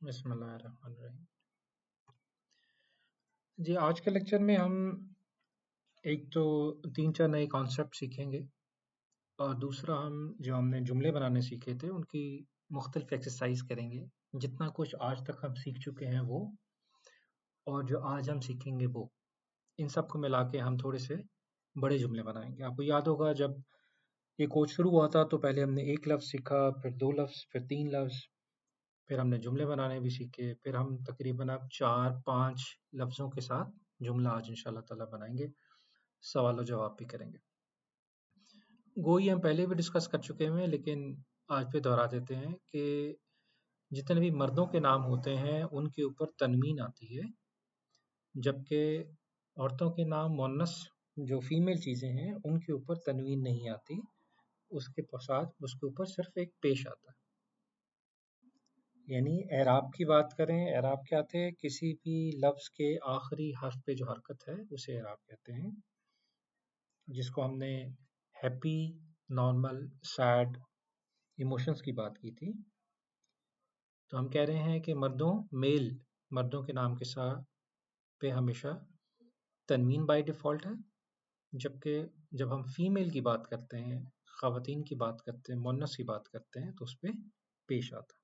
बिस्मिल्लाहिर्रहमानिर्रहीम। जी, आज के लेक्चर में हम एक तो 3-4 नए कॉन्सेप्ट सीखेंगे और दूसरा हम जो हमने जुमले बनाने सीखे थे उनकी मुख्तलिफ एक्सरसाइज करेंगे। जितना कुछ आज तक हम सीख चुके हैं वो और जो आज हम सीखेंगे वो, इन सब को मिला के हम थोड़े से बड़े जुमले बनाएंगे। आपको याद होगा जब ये कोर्स शुरू हुआ था तो पहले हमने एक लफ्ज़ सीखा, फिर 2 लफ्ज़, फिर 3 लफ्ज़, फिर हमने जुमले बनाने भी सीखे। फिर हम तकरीबन अब 4-5 लफ्ज़ों के साथ जुमला आज इंशाल्लाह ताला बनाएंगे। सवाल और जवाब भी करेंगे। गोई हम पहले भी डिस्कस कर चुके हैं लेकिन आज फिर दोहरा देते हैं कि जितने भी मर्दों के नाम होते हैं उनके ऊपर तनवीन आती है, जबकि औरतों के नाम मुअन्नस जो फीमेल चीज़ें हैं उनके ऊपर तनवीन नहीं आती। उसके साथ उसके ऊपर सिर्फ एक पेश आता है। यानी एराब की बात करें, एराब क्या थे? किसी भी लफ्ज़ के आखिरी हर्फ पे जो हरकत है उसे एराब कहते हैं, जिसको हमने हैप्पी, नॉर्मल, सैड इमोशंस की बात की थी। तो हम कह रहे हैं कि मर्दों के नाम के साथ पे हमेशा तनवीन बाय डिफ़ॉल्ट है, जबकि जब हम फीमेल की बात करते हैं, ख़वातीन की बात करते हैं, मुअन्नस की बात करते हैं तो उस पे पेश आता है।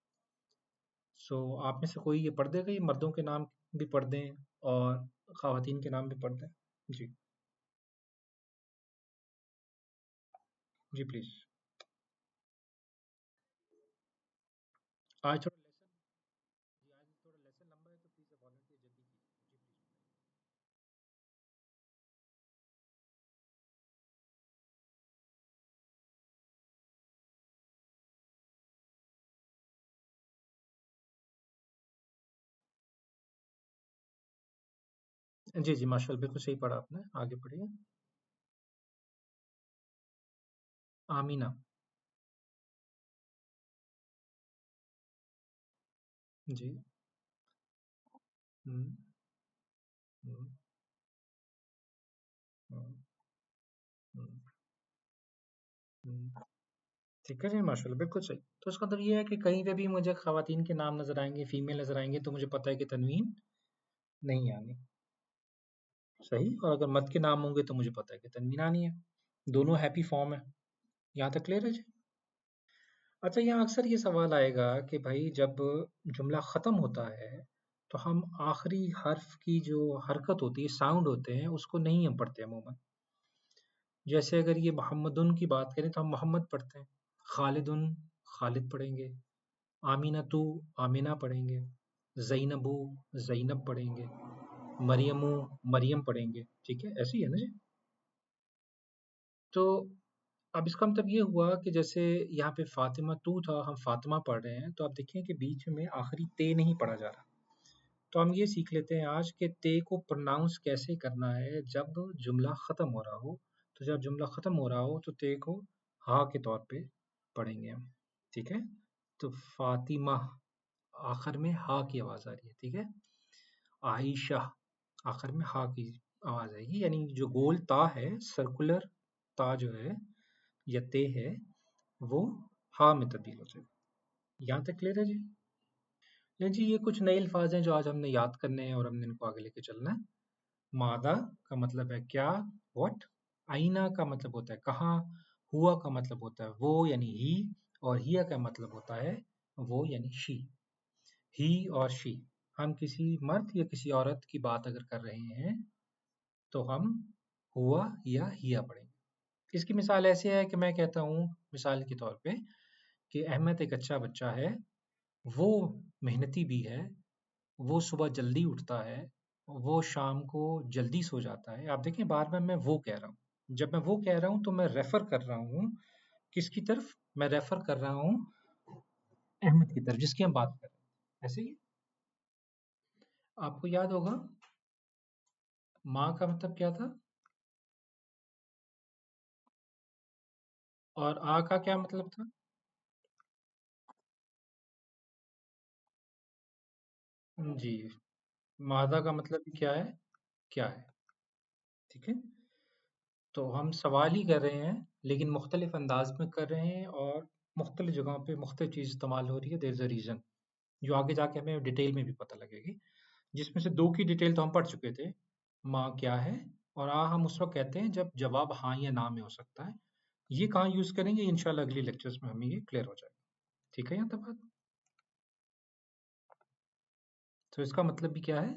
सो आप में से कोई ये पढ़ देगा, ये मर्दों के नाम भी पढ़ दें और ख़वातीन के नाम भी पढ़ दें? जी, जी प्लीज़। आज थोड़ा लेसन जी, आज थोड़ा लेसन लंबा है तो प्लीज़ वॉलंटियर जल्दी कीजिए। जी प्लीज़। जी, जी, माशाल्लाह बिल्कुल सही पढ़ा आपने, आगे पढ़िए। आमीना। जी। हुँ, हुँ, हुँ, हुँ, हुँ। ठीक है जी, माशाल्लाह बिल्कुल सही। तो इसका मतलब ये है कि कहीं पे भी मुझे ख़वातीन के नाम नज़र आएँगे, फीमेल नज़र आएँगे तो मुझे पता है कि तनवीन नहीं आनी। सही? और अगर मर्द के नाम होंगे तो मुझे पता है कि तनवीन आनी है। दोनों हैप्पी फॉर्म है। यहाँ तक क्लियर है जी? अच्छा, यहाँ अक्सर ये सवाल आएगा कि भाई जब जुमला ख़त्म होता है तो हम आखिरी हर्फ की जो हरकत होती है, साउंड होते हैं, उसको नहीं हम पढ़ते अमूमन। जैसे अगर ये मोहम्मदुन की बात करें तो हम मोहम्मद पढ़ते हैं, खालिदुन खालिद पढ़ेंगे, आमीनतु आमिना पढ़ेंगे, ज़ैनबु ज़ैनब पढ़ेंगे, मरियमु मरियम पढ़ेंगे। ठीक है, ऐसे ही है ना जी? तो अब इसका मतलब ये हुआ कि जैसे यहाँ पे फ़ातिमा तू था, हम फ़ातिमा पढ़ रहे हैं, तो आप देखें कि बीच में आखिरी ते नहीं पढ़ा जा रहा। तो हम ये सीख लेते हैं आज कि ते को प्रोनाउंस कैसे करना है जब जुमला ख़त्म हो रहा हो। तो जब जुमला ख़त्म हो रहा हो तो ते को हा के तौर पे पढ़ेंगे हम। ठीक है? तो फ़ातिमा आखिर में हा की आवाज़ आ रही है। ठीक है? आयशा आखिर में हा की आवाज़ आएगी, यानी जो गोल ता है, सर्कुलर ता जो है या ते है, वो हा में तब्दील हो जाएगा। यहाँ तक क्लियर है जी? नहीं जी, ये कुछ नए अल्फाज हैं जो आज हमने याद करने हैं और हमने इनको आगे लेके चलना है। मादा का मतलब है क्या, व्हाट। आईना का मतलब होता है कहाँ। हुआ का मतलब होता है वो यानी ही। और हिया का मतलब होता है वो यानी शी। ही और शी, हम किसी मर्द या किसी औरत की बात अगर कर रहे हैं तो हम हुआ या हिया पढ़ेंगे। इसकी मिसाल ऐसे है कि मैं कहता हूँ मिसाल के तौर पे कि अहमद एक अच्छा बच्चा है, वो मेहनती भी है, वो सुबह जल्दी उठता है, वो शाम को जल्दी सो जाता है। आप देखें बार-बार मैं वो कह रहा हूँ। जब मैं वो कह रहा हूँ तो मैं रेफ़र कर रहा हूँ किसकी तरफ? मैं रेफ़र कर रहा हूँ अहमद की तरफ जिसकी हम बात कर रहे हैं। ऐसे ही आपको याद होगा माँ का मतलब क्या था? और आ का क्या मतलब था? जी, मादा का मतलब भी क्या है? क्या है? ठीक है? तो हम सवाल ही कर रहे हैं लेकिन मुख्तलिफ अंदाज में कर रहे हैं और मुख्तलिफ जगहों पे मुख्तलिफ चीज़ इस्तेमाल हो रही है, देयर इज़ अ रीज़न। जो आगे जाके हमें डिटेल में भी पता लगेगी, जिसमें से दो की डिटेल तो हम पढ़ चुके थे। माँ क्या है और आ हम उस वक्त कहते हैं जब जवाब हाँ या ना में हो सकता है। ये कहाँ यूज करेंगे इंशाल्लाह अगले लेक्चर्स में हमें ये क्लियर हो जाएगा। ठीक है यहाँ तक बात। तो इसका मतलब भी क्या है,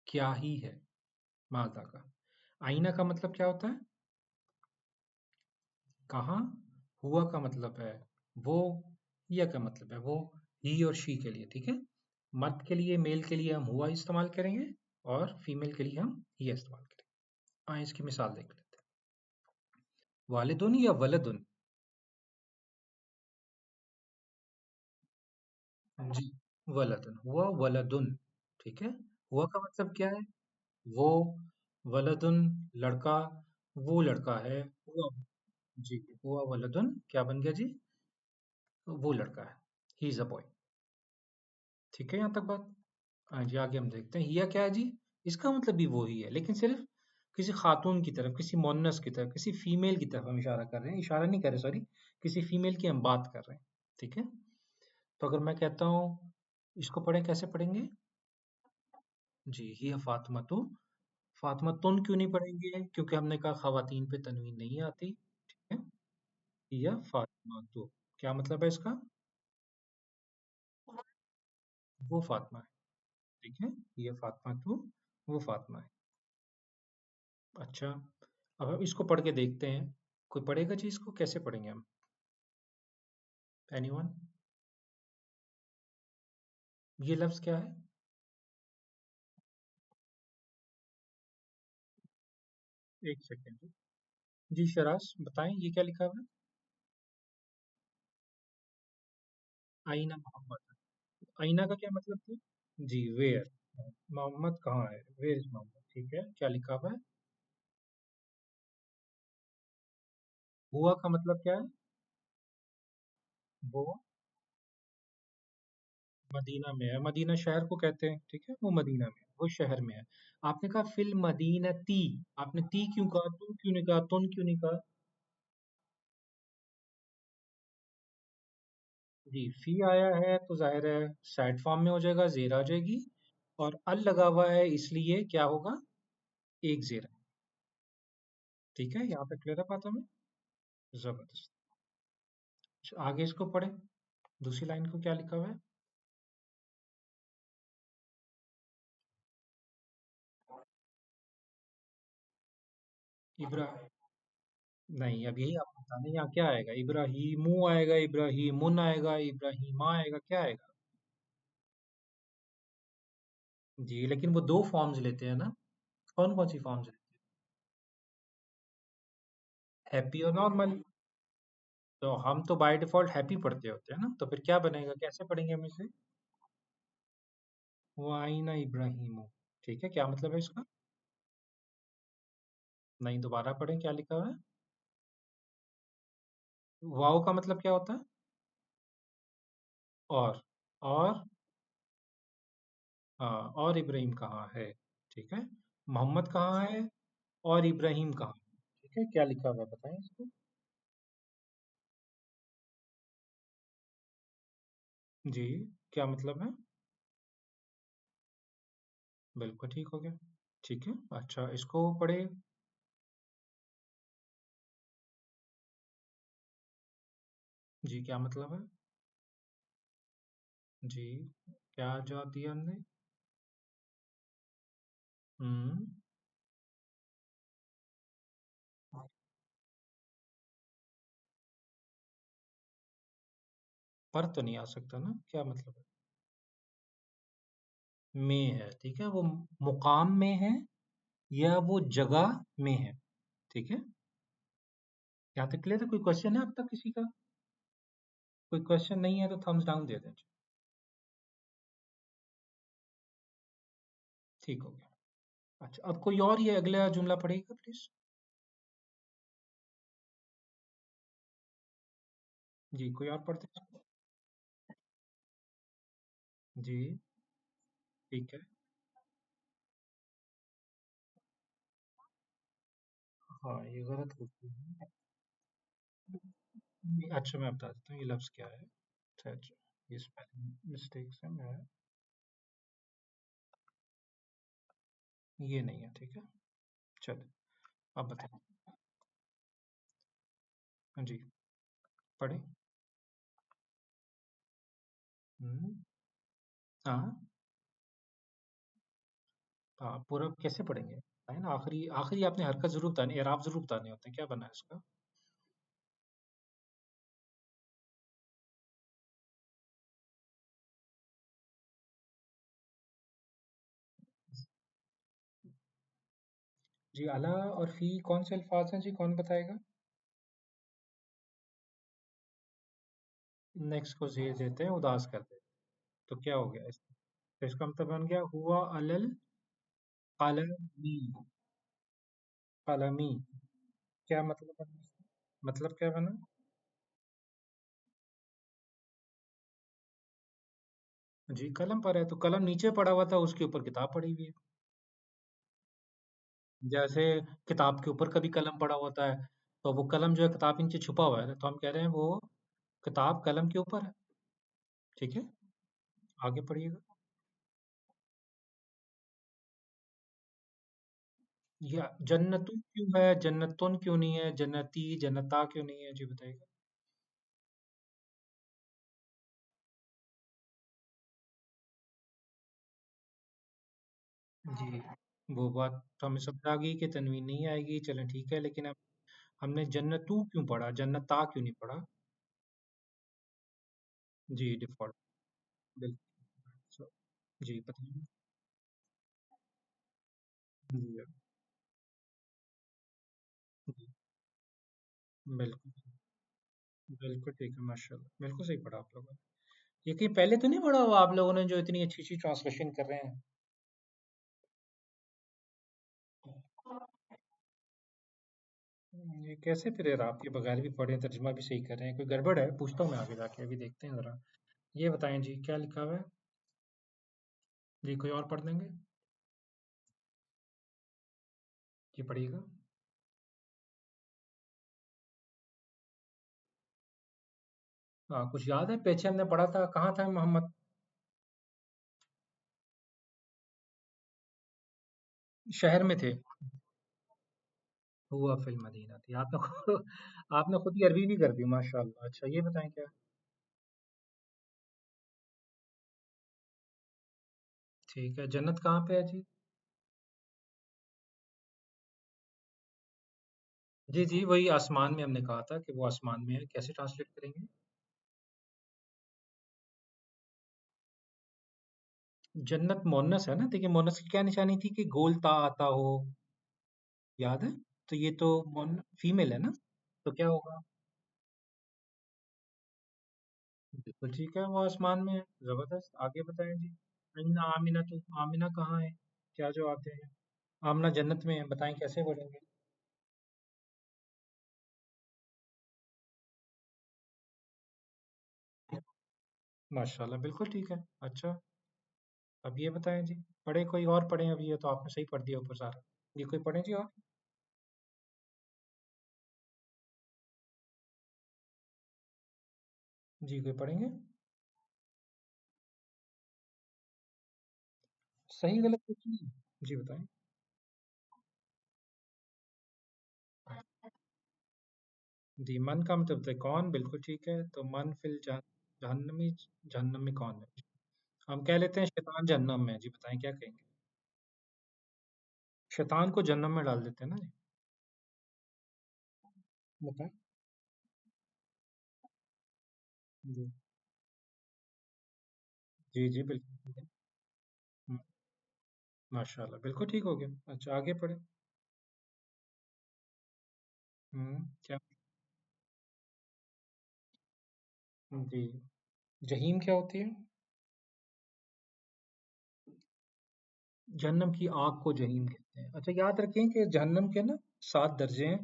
क्या ही है, माजा का। आईना का मतलब क्या होता है, कहाँ। हुआ का मतलब है वो, या का मतलब है वो, ही और शी के लिए। ठीक है, मर्द के लिए, मेल के लिए हम हुआ इस्तेमाल करेंगे और फीमेल के लिए हम ही इस्तेमाल करेंगे। हाँ, इसकी मिसाल देख लेते हैं। वालिदुन या वलदुन। जी, वलदुन, हुआ वलदुन। ठीक है, हुआ का मतलब क्या है, वो, वलदुन लड़का, वो लड़का है, हुआ। जी, हुआ वलदुन क्या बन गया जी, वो लड़का है, ही इज अ बॉय। ठीक है यहाँ तक बात। हाँ जी, आगे हम देखते हैं हिया क्या है जी। इसका मतलब भी वो ही है, लेकिन सिर्फ किसी खातून की तरफ, किसी मोन्नस की तरफ, किसी फीमेल की तरफ हम इशारा कर रहे हैं, इशारा नहीं कर रहे, सॉरी, किसी फीमेल की हम बात कर रहे हैं। ठीक है, तो अगर मैं कहता हूँ, इसको पढ़ें, कैसे पढ़ेंगे जी, हिया फातिमा तो, फातिमा तुन क्यों नहीं पढ़ेंगे, क्योंकि हमने कहा खवातीन पे तनवीन नहीं आती। ठीक है, हिया फातिमा तो क्या मतलब है इसका, वो फातिमा है। ठीक है, हिया फातिमा तो, वो फातिमा है। अच्छा, अब हम इसको पढ़ के देखते हैं, कोई पढ़ेगा जी इसको, कैसे पढ़ेंगे हम, एनीवन। ये लफ्ज क्या है, एक सेकेंड जी, शराज बताएं ये क्या लिखा हुआ है। आईना मोहम्मद, आईना का क्या मतलब था जी, वेयर, मोहम्मद कहाँ है, वेयर इज मोहम्मद। ठीक है, क्या लिखा हुआ है, हुआ का मतलब क्या है, वो मदीना में है, मदीना शहर को कहते हैं। ठीक है, वो मदीना में है, वो शहर में है। आपने कहा फिल मदीनती, आपने ती क्यों कहा, तुम क्यों नहीं कहा, तुम क्यों नहीं कहा। जी, फी आया है तो जाहिर है सैड फॉर्म में हो जाएगा, जेर आ जाएगी, और अल लगा हुआ है इसलिए क्या होगा, एक जेर है। ठीक है, यहाँ पे क्लियर है बात हमें, जबरदस्त। अच्छा, आगे इसको पढ़े, दूसरी लाइन को क्या लिखा हुआ है, इब्रा, नहीं अब यही आप बताना, यहाँ क्या आएगा, इब्राहिमू आएगा, इब्राहिमुन आएगा, इब्राहिमा आएगा, क्या आएगा। जी, लेकिन वो दो फॉर्म्स लेते हैं ना, कौन कौन सी फॉर्म्स लेते हैं, हैप्पी और नॉर्मल। तो हम तो बाय डिफॉल्ट हैप्पी पढ़ते होते हैं ना, तो फिर क्या बनेगा, कैसे पढ़ेंगे हम इसे, वाइना इब्राहिमो। ठीक है, क्या मतलब है इसका, नहीं दोबारा पढ़ें, क्या लिखा हुआ है, वाओ का मतलब क्या होता है, और हाँ, और इब्राहिम कहाँ है। ठीक है, मोहम्मद कहाँ है और इब्राहिम कहाँ है। ठीक है, क्या लिखा हुआ है बताएं इसको। जी, क्या मतलब है, बिल्कुल ठीक हो गया। ठीक है, अच्छा इसको पढ़े, जी क्या मतलब है, जी क्या जवाब दिया हमने, हम्म, पर तो नहीं आ सकता ना, क्या मतलब है, में है। ठीक है, वो मुकाम में है या वो जगह में है। ठीक है, यहाँ तक क्लियर है, कोई क्वेश्चन है अब तक किसी का, कोई क्वेश्चन नहीं है तो थम्स डाउन दे दें। ठीक हो गया। अच्छा, अब कोई और ये अगला जुमला पढ़ेगा प्लीज। जी, कोई और पढ़ते हैं? जी, ठीक है। हाँ, ये गलत होती है। अच्छा, मैं बता देता हूँ ये लफ्ज़ क्या है। अच्छा, अच्छा। ये स्पेलिंग मिस्टेक्स है, मैं ये नहीं है, ठीक है। चलो आप बताएं। हाँ जी, पढ़े। हम्म, हाँ हाँ, पूरा कैसे पढ़ेंगे, है ना, आखिरी आखिरी आपने हरकत जरूर बतानी, एराब जरूर बताने होते हैं, क्या बना है इसका। जी, अला और फी कौन से अल्फाज हैं जी, कौन बताएगा। नेक्स्ट को जेर देते हैं, उदास कर देते हैं, तो क्या हो गया इसका। तो इसका मतलब बन गया हुआ अलल कलमी। कलमी, क्या मतलब बना इसका? मतलब क्या बना। जी, कलम पर है तो कलम नीचे पड़ा हुआ था, उसके ऊपर किताब पड़ी हुई है। जैसे किताब के ऊपर कभी कलम पड़ा होता है, तो वो कलम जो है किताब के नीचे छुपा हुआ है, तो हम कह रहे हैं वो किताब कलम के ऊपर है। ठीक है, आगे पढ़िएगा। या जन्नतुन क्यों है, जन्नतुन क्यों नहीं है, जन्नती जन्नता क्यों नहीं है, जी बताइएगा। जी, वो बात तो हमें समझ आ गई कि तनवीन नहीं आएगी, चलें ठीक है, लेकिन अब हमने जन्नतू क्यों पढ़ा, जन्नता क्यों नहीं पढ़ा। जी, डिफॉल्ट। बिल्कुल। जी बताइए। जी जी, बिल्कुल बिल्कुल ठीक है, माशाल्लाह बिल्कुल सही पढ़ा आप लोगों ने। ये कहीं पहले तो नहीं पढ़ा हुआ आप लोगों ने, जो इतनी अच्छी अच्छी ट्रांसलेशन कर रहे हैं। ये कैसे फिर आपके बगैर भी पढ़े, तर्जुमा भी सही कर रहे हैं, कोई गड़बड़ है, पूछता हूँ मैं आगे जाके, अभी देखते हैं जरा। ये बताएं जी, क्या लिखा हुआ है। जी, कोई और पढ़ देंगे। जी पढ़िएगा। हाँ, कुछ याद है, पीछे हमने पढ़ा था, कहाँ था मोहम्मद। शहर में थे। हुआ फिल मदीना थी, आपने आपने खुद ही अरबी भी कर दी, माशाल्लाह। अच्छा, ये बताएं क्या। ठीक है, जन्नत कहाँ पे है जी। जी जी, वही आसमान में, हमने कहा था कि वो आसमान में है, कैसे ट्रांसलेट करेंगे। जन्नत मोनस है ना, देखिए मोनस की क्या निशानी थी कि गोलता आता हो, याद है। तो ये तो फीमेल है ना, तो क्या होगा। बिल्कुल ठीक है, वो आसमान में है। जबरदस्त, आगे बताएं जी। अन्ना आमिना, तो आमिना कहाँ है, क्या जवाब देंगे। आमना जन्नत में है, बताएं कैसे बोलेंगे। माशाल्लाह, बिल्कुल ठीक है। अच्छा, अब ये बताएं जी। पढ़े कोई और, पढ़े अभी, ये तो आपने सही पढ़ दिया ऊपर सारा। ये कोई पढ़े जी और। जी, कोई पढ़ेंगे। सही गलत कुछ नहीं। जी बताएं। जी, मन का मतलब होता है कौन, बिल्कुल ठीक है, तो मन फिल जहन्नमी, जहन्नम में कौन है। हम कह लेते हैं शैतान जहन्नम में है। जी बताएं क्या कहेंगे। शैतान को जहन्नम में डाल देते हैं ना जी। बताएं। जी जी जी, बिल्कुल ठीक है। हम्म, माशाल्लाह, बिल्कुल ठीक हो गया। अच्छा, आगे पढ़े। क्या। जी, जहीम क्या होती है। जहन्नम की आग को जहीम कहते हैं। अच्छा, याद रखें कि जहन्नम के ना 7 दर्जे हैं।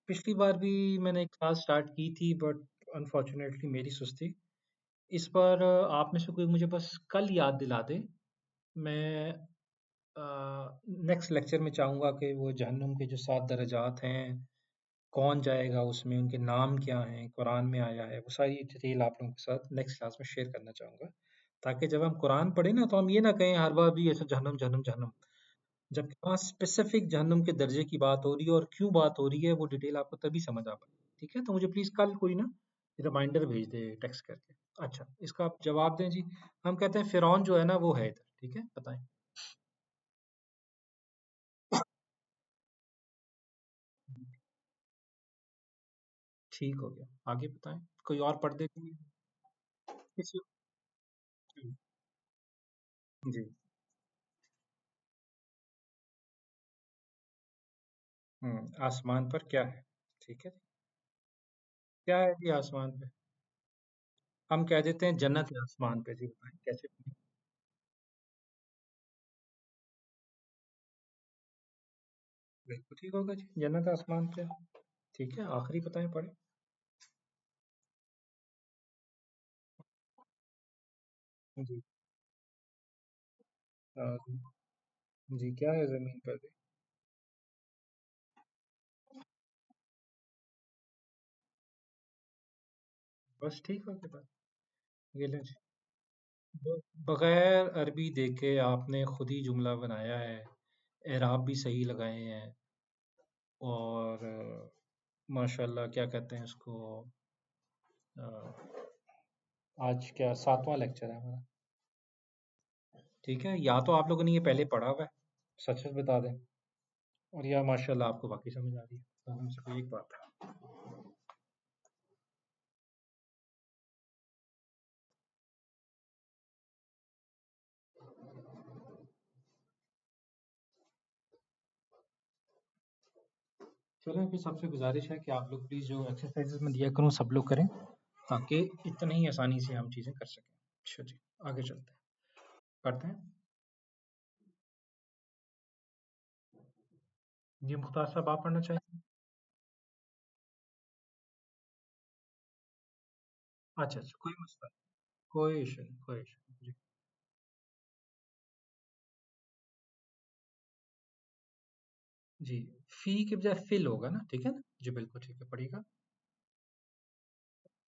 पिछली बार भी मैंने एक क्लास स्टार्ट की थी, बट अनफॉर्चुनेटली मेरी सुस्ती। इस बार आप में से कोई मुझे बस कल याद दिला दे। मैं नेक्स्ट लेक्चर में चाहूँगा कि वो जहन्नुम के जो 7 दर्जात हैं, कौन जाएगा उसमें, उनके नाम क्या हैं, कुरान में आया है, वो सारी डिटेल आप लोगों के साथ नेक्स्ट क्लास में शेयर करना चाहूँगा, ताकि जब हम कुरान पढ़ें ना तो हम ये ना कहें हर बार भी ऐसे जहन्नम जहन्नम जहन्नम, जबकि वहाँ स्पेसिफिक जहन्नुम के दर्जे की बात हो रही है और क्यों बात हो रही है वो डिटेल आपको तभी समझ आ पाए। ठीक है, तो मुझे प्लीज कल कोई ना रिमाइंडर भेज दे टेक्स्ट करके। अच्छा, इसका आप जवाब दें जी। हम कहते हैं फिरौन जो है ना वो है इधर। ठीक है, बताएं। ठीक हो गया, आगे बताएं। कोई और पढ़ दे कोई? किसी जी। आसमान पर क्या है? ठीक है, क्या है जी आसमान पे? हम कह देते हैं जन्नत है आसमान पे। जी बताएं कैसे? बिल्कुल ठीक होगा जी, जन्नत आसमान पे। ठीक है, आखिरी बताएं पढ़े। जी। अ, जी क्या है जमीन पर भी? बस ठीक हो गया बात। ये लें जी। बगैर अरबी देखे आपने खुद ही जुमला बनाया है, एराब भी सही लगाए हैं, और माशाल्लाह क्या कहते हैं इसको, अ, आज क्या सातवां लेक्चर है हमारा। ठीक है, या तो आप लोगों ने ये पहले पढ़ा हुआ है, सच सच बता दें, और या माशाल्लाह आपको बाकी समझ आ रही है, तो हमसे कोई एक बात है। चलें, फिर सबसे गुजारिश है कि आप लोग प्लीज़ जो एक्सरसाइजेस में दिया करूँ सब लोग करें, ताकि इतनी ही आसानी से हम चीज़ें कर सकें। अच्छा जी, आगे चलते हैं, करते हैं। जी मुख्तार साहब आप पढ़ना चाहिए। अच्छा अच्छा, कोई मसला नहीं, कोई इशू नहीं, कोई इशू नहीं जी। जी, फी के बजाय फिल होगा ना, ठीक है ना जी, बिल्कुल ठीक है, पढ़िएगा।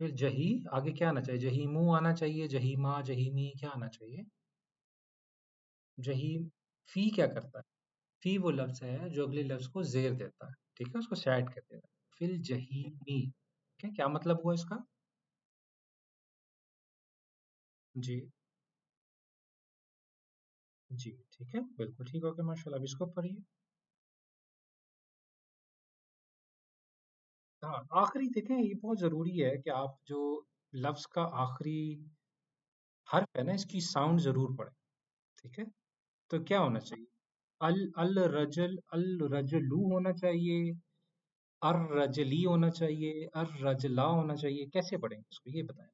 फिर जही, आगे क्या आना चाहिए? जहीमू आना चाहिए, जहीमा, जहीमी, क्या आना चाहिए? जहीम। फी क्या करता है? फी वो लफ्ज है जो अगले लफ्ज को जेर देता है, ठीक है, उसको सैड कर देता है। फिल जहीमी, ठीक है, क्या मतलब हुआ इसका? जी। जी ठीक है, बिल्कुल ठीक हो गया माशाल्लाह। अब इसको पढ़िए। हाँ, आखिरी देखें, ये बहुत जरूरी है कि आप जो लफ्ज का आखिरी हर्फ है ना, इसकी साउंड जरूर पढ़ें। ठीक है, तो क्या होना चाहिए? अल अल रजल, अल रजलू होना चाहिए, अर रजली होना चाहिए, अर रजला होना चाहिए, कैसे पढ़ेंगे इसको ये बताएं।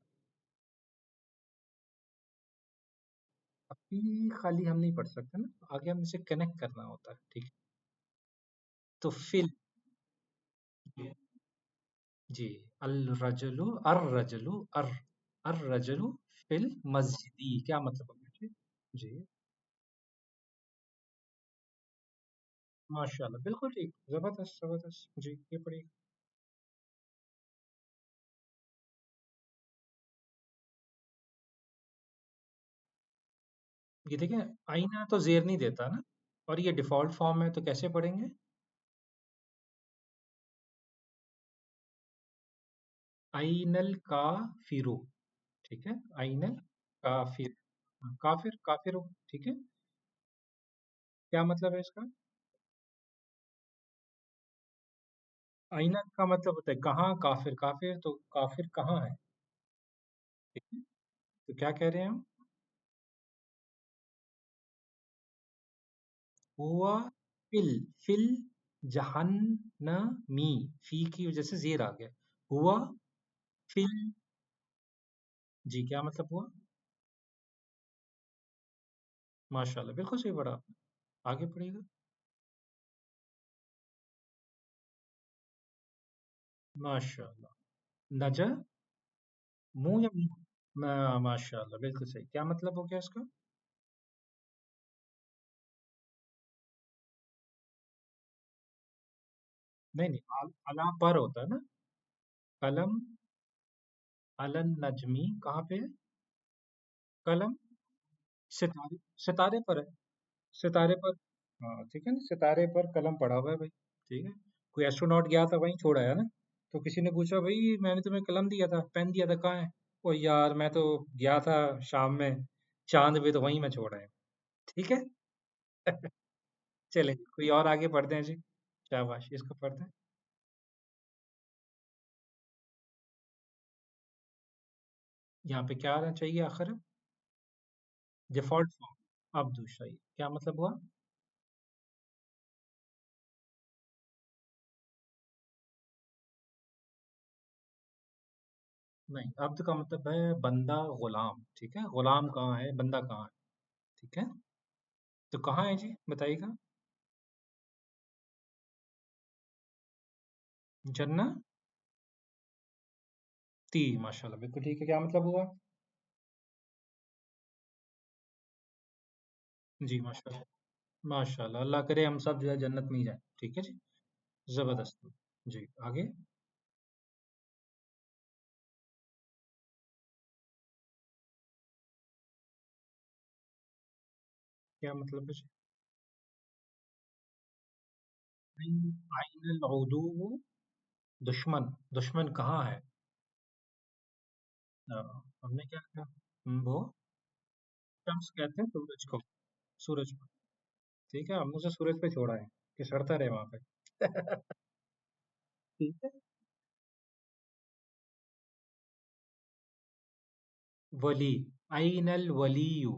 अभी खाली हम नहीं पढ़ सकते ना, आगे हम इसे कनेक्ट करना होता है। ठीक है, तो फिल। जी, अल रजलू, अर रजलू, अर रजलू फिल मस्जिदी, क्या मतलब होगा जी? जी माशाल्लाह, बिल्कुल ठीक, जबरदस्त जबरदस्त जी, ये पढ़िए। ये देखें, आईना तो जेर नहीं देता ना, और ये डिफॉल्ट फॉर्म है, तो कैसे पढ़ेंगे? आइनल का फिरू, ठीक है, आइनल काफिर, काफिर काफिर, ठीक है, क्या मतलब है इसका? आइनल का मतलब होता है कहाँ, काफिर काफिर, तो काफिर कहाँ है? ठीक है, तो क्या कह रहे हैं हम? हुआ फिल, फिल जहन्नमी, फी की वजह से जेर आ गया। हुआ फिल, जी क्या मतलब हुआ? माशाल्लाह, बिल्कुल सही पढ़ा आपने, आगे पढ़िएगा। माशाल्लाह, नजा, मुंह या मुंह? माशाल्लाह, बिल्कुल सही, क्या मतलब हो गया इसका? नहीं नहीं, अला पर होता है ना। कलम, अलन नजमी कहाँ पे है? कलम, सितारे, सितारे पर है। सितारे पर। हाँ ठीक है ना, सितारे पर कलम पड़ा हुआ है भाई। ठीक है। कोई एस्ट्रोनॉट गया था वहीं छोड़ आया ना। तो किसी ने पूछा, भाई मैंने तुम्हें कलम दिया था, पेन दिया था, कहाँ है? ओ यार, मैं तो गया था शाम में चांद पे, तो वहीं मैं छोड़ आया। ठीक है। चले कोई और आगे पढ़ते हैं जी। शाबाश, इसको पढ़ते हैं। यहाँ पे क्या आना चाहिए आखिर? Default form. अब दूसरा ये क्या मतलब हुआ? नहीं, अब्द का मतलब है बंदा, गुलाम। ठीक है, गुलाम कहाँ है, बंदा कहाँ है? ठीक है। तो कहाँ है जी, बताइएगा। जन्ना ती, माशाल्लाह, बिल्कुल ठीक है। क्या मतलब हुआ? जी माशाल्लाह। माशाल्लाह, अल्लाह करे हम सब जो है जन्नत में ही जाए। ठीक है जी। जबरदस्त। जी आगे। क्या मतलब है जी? आइन उदू, दुश्मन। दुश्मन कहाँ है? हमने क्या कहा? वो शम्स कहते हैं सूरज को। सूरज को। ठीक है, हमने उसे सूरज पे छोड़ा है कि सड़ता रहे वहां पे। ठीक है। वली, आइनल वलीयु।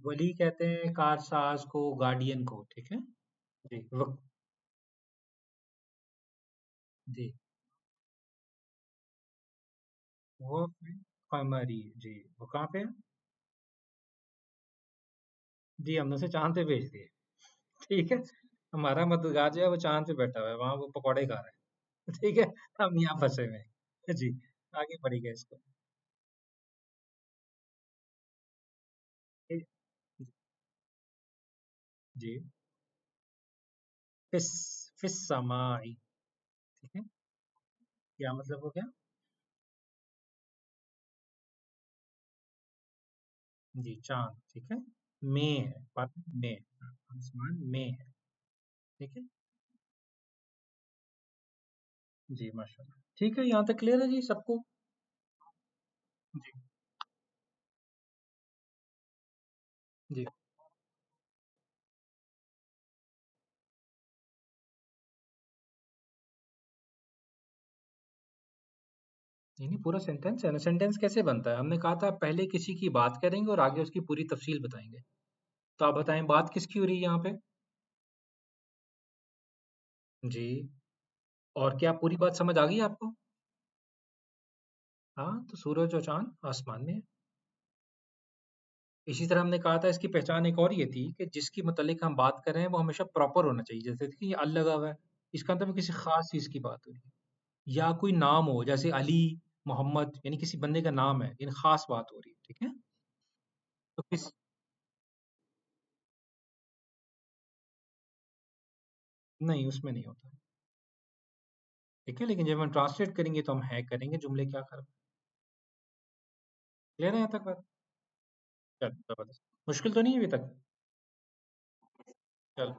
वली कहते हैं कारसाज को, गार्डियन को। ठीक है। जी जी। वो कमरी, जी। वो कहाँ पे है? जी, हमने उसे चांद पे भेज दिए। ठीक है। हमारा मददगार जो है वो चांद पे बैठा हुआ है, वहां वो पकौड़े खा रहा है। ठीक है। हम यहाँ फंसे हुए हैं जी। आगे बढ़िएगा इसको। ठीक, जी। फिस, फिस समाई। ठीक है। क्या मतलब हो गया? जी, चांद। ठीक है। में है, में, आसमान में है। ठीक है। जी माशाल्लाह, ठीक है, यहाँ तक क्लियर है जी सबको? जी जी। नहीं नहीं, पूरा सेंटेंस है ना। सेंटेंस कैसे बनता है? हमने कहा था पहले किसी की बात करेंगे और आगे उसकी पूरी तफसील बताएंगे। तो आप बताएं, बात किसकी हो रही है यहाँ पे? जी। और क्या पूरी बात समझ आ गई आपको? हाँ, तो सूरज और चांद आसमान में है। इसी तरह हमने कहा था इसकी पहचान एक और ये थी कि जिसकी मुतल्लिक हम बात कर रहे हैं वो हमेशा प्रॉपर होना चाहिए। जैसे कि ये अल लगा हुआ है, इसका मतलब किसी खास चीज की बात हो रही है। या कोई नाम हो, जैसे अली, मोहम्मद, यानी किसी बंदे का नाम है लेकिन खास बात हो रही है। ठीक है। तो किस, नहीं उसमें नहीं होता। ठीक है, लेकिन जब हम ट्रांसलेट करेंगे तो हम है करेंगे जुमले क्या कर। क्लियर है यहाँ तक बात? चल जबरदस्त। मुश्किल तो नहीं है अभी तक? चल।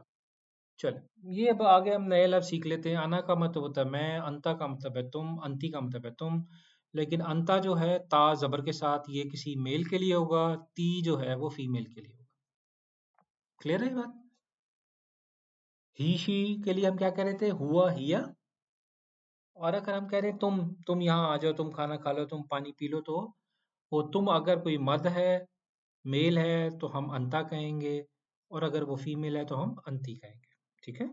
चल, ये अब आगे हम नए लफ्ज सीख लेते हैं। अना का मतलब होता है मैं, अंता का मतलब है तुम, अंती का मतलब है तुम। लेकिन अंता जो है ता जबर के साथ, ये किसी मेल के लिए होगा। ती जो है वो फीमेल के लिए होगा। क्लियर है ये बात? ही शी के लिए हम क्या कह रहे थे, हुआ, हिया। और अगर हम कह रहे हैं तुम यहाँ आ जाओ, तुम खाना खा लो, तुम पानी पी लो, तो वो तुम अगर कोई मर्द है, मेल है, तो हम अंता कहेंगे। और अगर वो फीमेल है तो हम अंती कहेंगे। ठीक है।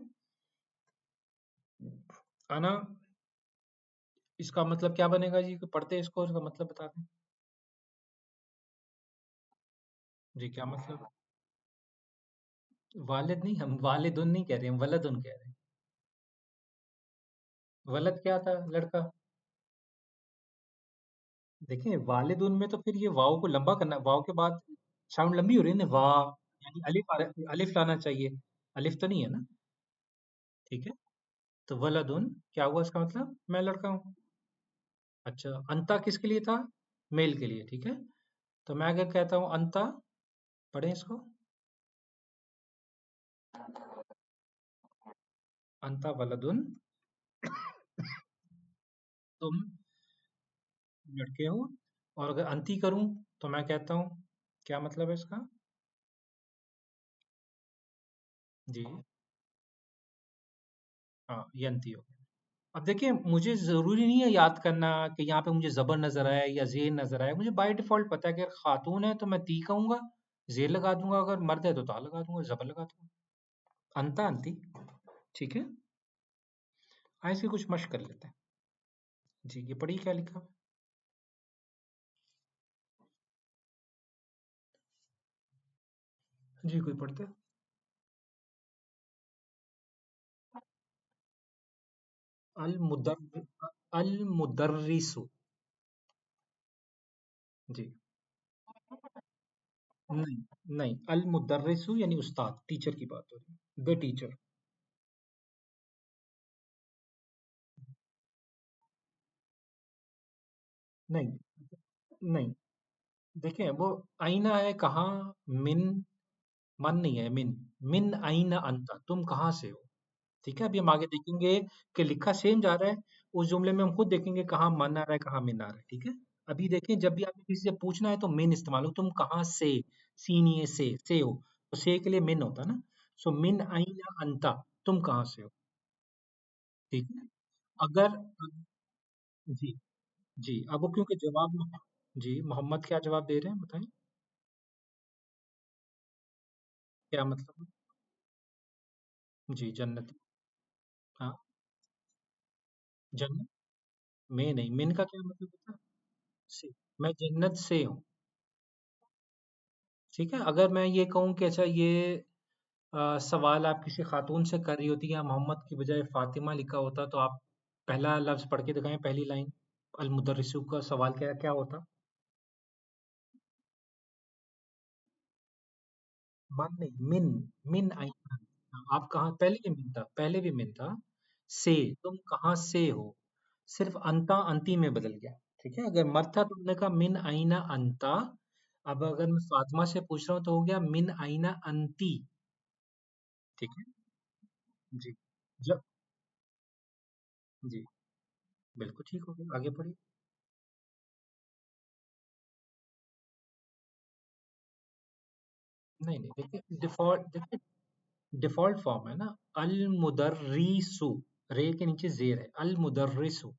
आना, इसका मतलब क्या बनेगा जी? पढ़ते हैं इसको, इसका मतलब बता दें। जी क्या मतलब? वालिद नहीं, हम वालिदुन नहीं कह रहे, हम वलदुन कह रहे हैं। वलद क्या था? लड़का। देखिए वालिदुन में तो फिर ये वाव को लंबा करना, वाव के बाद साउंड लंबी हो रही है ना, वाह। यानी अलिफ अलिफ लाना चाहिए। अलिफ तो नहीं है ना। ठीक है। तो वलदुन क्या हुआ इसका मतलब, मैं लड़का हूँ। अच्छा, अंता किसके लिए था, मेल के लिए, ठीक है। तो मैं अगर कहता हूँ अंता, पढ़ें इसको, अंता वलदुन, तुम लड़के हो। और अगर अंती करूं तो मैं कहता हूँ, क्या मतलब है इसका। जी, हाँ, ये अंती हो गया। अब देखिए, मुझे जरूरी नहीं है याद करना कि यहाँ पे मुझे जबर नजर आया या जेर नजर आया। मुझे बाय डिफॉल्ट पता है कि अगर खातून है तो मैं ती कहूंगा, जेर लगा दूंगा, अगर मर्द है तो ता लगा दूंगा, जबर लगा दूंगा। अंता अंती, ठीक है। आइए इसकी कुछ मशक कर लेते हैं। जी, ये पढ़िए क्या लिखा है। जी, कोई पढ़ते हैं। अल मुदर अल मुदर्रिसु। जी, नहीं, नहीं, अल मुदर्रिसु यानी उस्ताद, टीचर की बात हो रही है, द टीचर। नहीं, नहीं, देखिए वो आईना है कहाँ, मिन, मन नहीं है, मिन, मिन आईना अंता, तुम कहाँ से हो। ठीक है, अभी हम आगे देखेंगे कि लिखा सेम जा रहा है। उस जुमले में हम खुद देखेंगे कहाँ मन आ रहा है, कहाँ मिन आ रहा है, ठीक है। अभी देखें, जब भी आपको किसी से पूछना है तो मिन इस्तेमाल हो, तुम कहाँ से, सीनिए से हो, तो से के लिए मिन होता है ना। सो मिन आईना अंता, तुम कहाँ से हो, ठीक है। अगर, जी, जी, अब वो क्योंकि जवाब में, जी, मोहम्मद क्या जवाब दे रहे हैं बताएं, क्या मतलब है? जी, जन्नत, हाँ, जन्नत में नहीं, मिन का क्या मतलब होता है, से, मैं जन्नत से हूँ, ठीक है। अगर मैं ये कहूँ कि अच्छा ये सवाल आप किसी खातून से कर रही होती या मोहम्मद की बजाय फातिमा लिखा होता, तो आप पहला लफ्ज पढ़ के दिखाएं, पहली लाइन, अल मुदर्रिसु का सवाल क्या क्या होता। मन नहीं, मिन, मिन आई, आप कहाँ, पहले भी मिन था, पहले भी मिन था, से, तुम कहाँ से हो, सिर्फ अंता अंती में बदल गया, ठीक है। अगर मर था तो हमने कहा मिन आईना अंता। अब अगर मैं फातिमा से पूछ रहा हूँ तो हो गया मिन आईना अंती, ठीक है। जी, जब, जी, बिल्कुल ठीक हो गया, आगे पढ़िए। नहीं, नहीं, देखिए डिफॉल्ट, देखिए डिफॉल्ट फॉर्म है ना, अल मुदर्रिसु, रे के नीचे जेर है, अल मुदर्रिसु।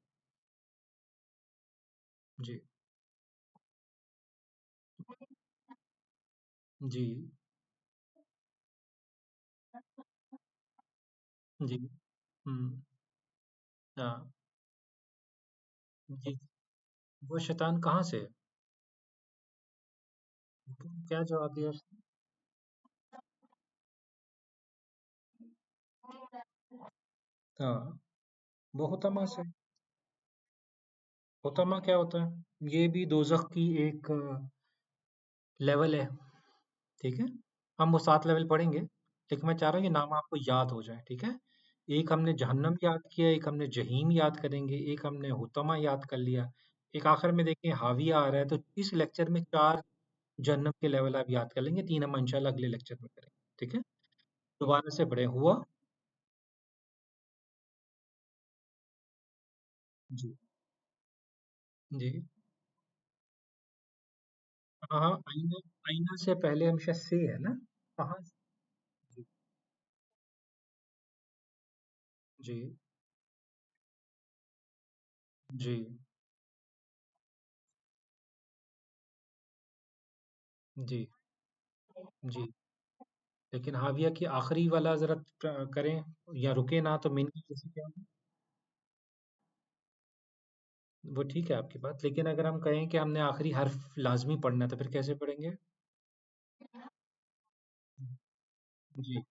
जी, जी, जी, हम्म, हाँ, जी, वो शैतान कहाँ से है? क्या जवाब दिया उसने? हाँ, वो हुतमा से। हुतमा क्या होता है, ये भी दोजख की एक लेवल है, ठीक है। हम वो 7 लेवल पढ़ेंगे, लेकिन मैं चाह रहा हूँ ये नाम आपको याद हो जाए, ठीक है। एक हमने जहन्नम याद किया, एक हमने जहीम याद करेंगे, एक हमने हुतमा याद कर लिया, एक आखिर में देखें हाविया आ रहा है। तो इस लेक्चर में 4 जहन्नम के लेवल आप याद कर लेंगे, 3 हम इंशाल्लाह अगले लेक्चर में करेंगे, ठीक है। दोबारा से पढ़े, हुआ, जी, जी, हाँ, हाँ, आईना, आईना से पहले हमेशा से है ना, कहाँ, जी, जी, जी, जी, जी, लेकिन हाविया की आखिरी वाला जरा करें, या रुके ना तो मेन की जैसे क्या, वो ठीक है आपकी बात, लेकिन अगर हम कहें कि हमने आखिरी हर्फ लाजमी पढ़ना है तो फिर कैसे पढ़ेंगे। जी,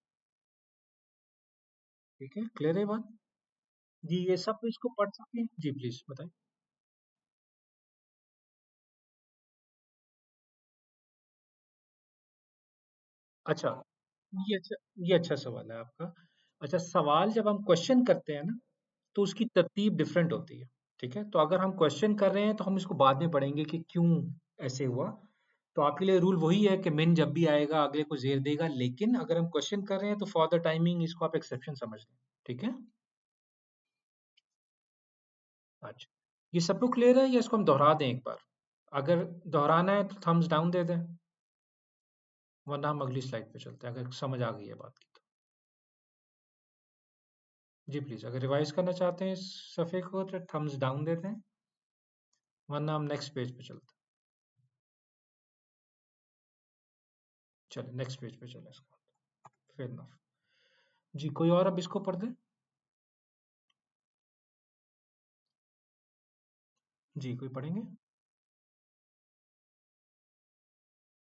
ठीक है, क्लियर है बात। जी, ये सब इसको पढ़ सकते हैं, जी प्लीज बताएं। अच्छा, ये अच्छा, ये अच्छा सवाल है आपका। अच्छा, सवाल जब हम क्वेश्चन करते हैं ना, तो उसकी तरतीब डिफरेंट होती है। ठीक है, तो अगर हम क्वेश्चन कर रहे हैं तो हम इसको बाद में पढ़ेंगे कि क्यों ऐसे हुआ। तो आपके लिए रूल वही है कि मिन जब भी आएगा अगले को जेर देगा, लेकिन अगर हम क्वेश्चन कर रहे हैं तो फॉर द टाइमिंग इसको आप एक्सेप्शन समझ लें। ठीक है। अच्छा, ये सबको क्लियर है या इसको हम दोहरा दें एक बार? अगर दोहराना है तो थम्स डाउन दे दें, वरना हम अगली स्लाइड पे चलते हैं अगर समझ आ गई है बात की तो। जी प्लीज, अगर रिवाइज करना चाहते हैं इस सफ़े को तो थम्स डाउन देते हैं, वरना हम नेक्स्ट पेज पे चलते हैं। चलिए नेक्स्ट पेज पे चलें इसको। फिर ना जी, कोई और अब इसको पढ़ दे। जी, कोई पढ़ेंगे?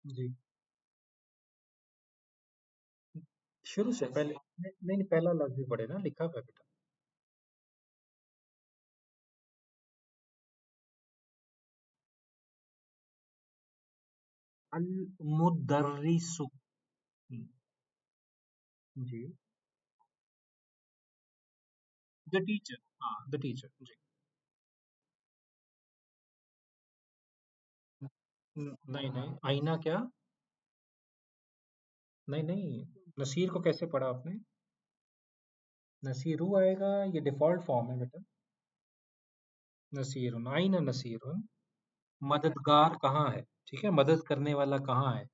जी, शुरू से पहले नहीं नहीं नहीं, पहला लफ्ज भी पढ़े ना, लिखा हुआ है बेटा। अल मुदर्रिसु। जी, द टीचर। हाँ, द टीचर जी। नहीं नहीं, आईना क्या? नहीं नहीं, नसीर को कैसे पढ़ा आपने? नसीरू आएगा, ये डिफॉल्ट फॉर्म है बेटा। नसीरुन, आईना नसीरुन। मददगार कहाँ है? ठीक है, मदद करने वाला कहाँ है?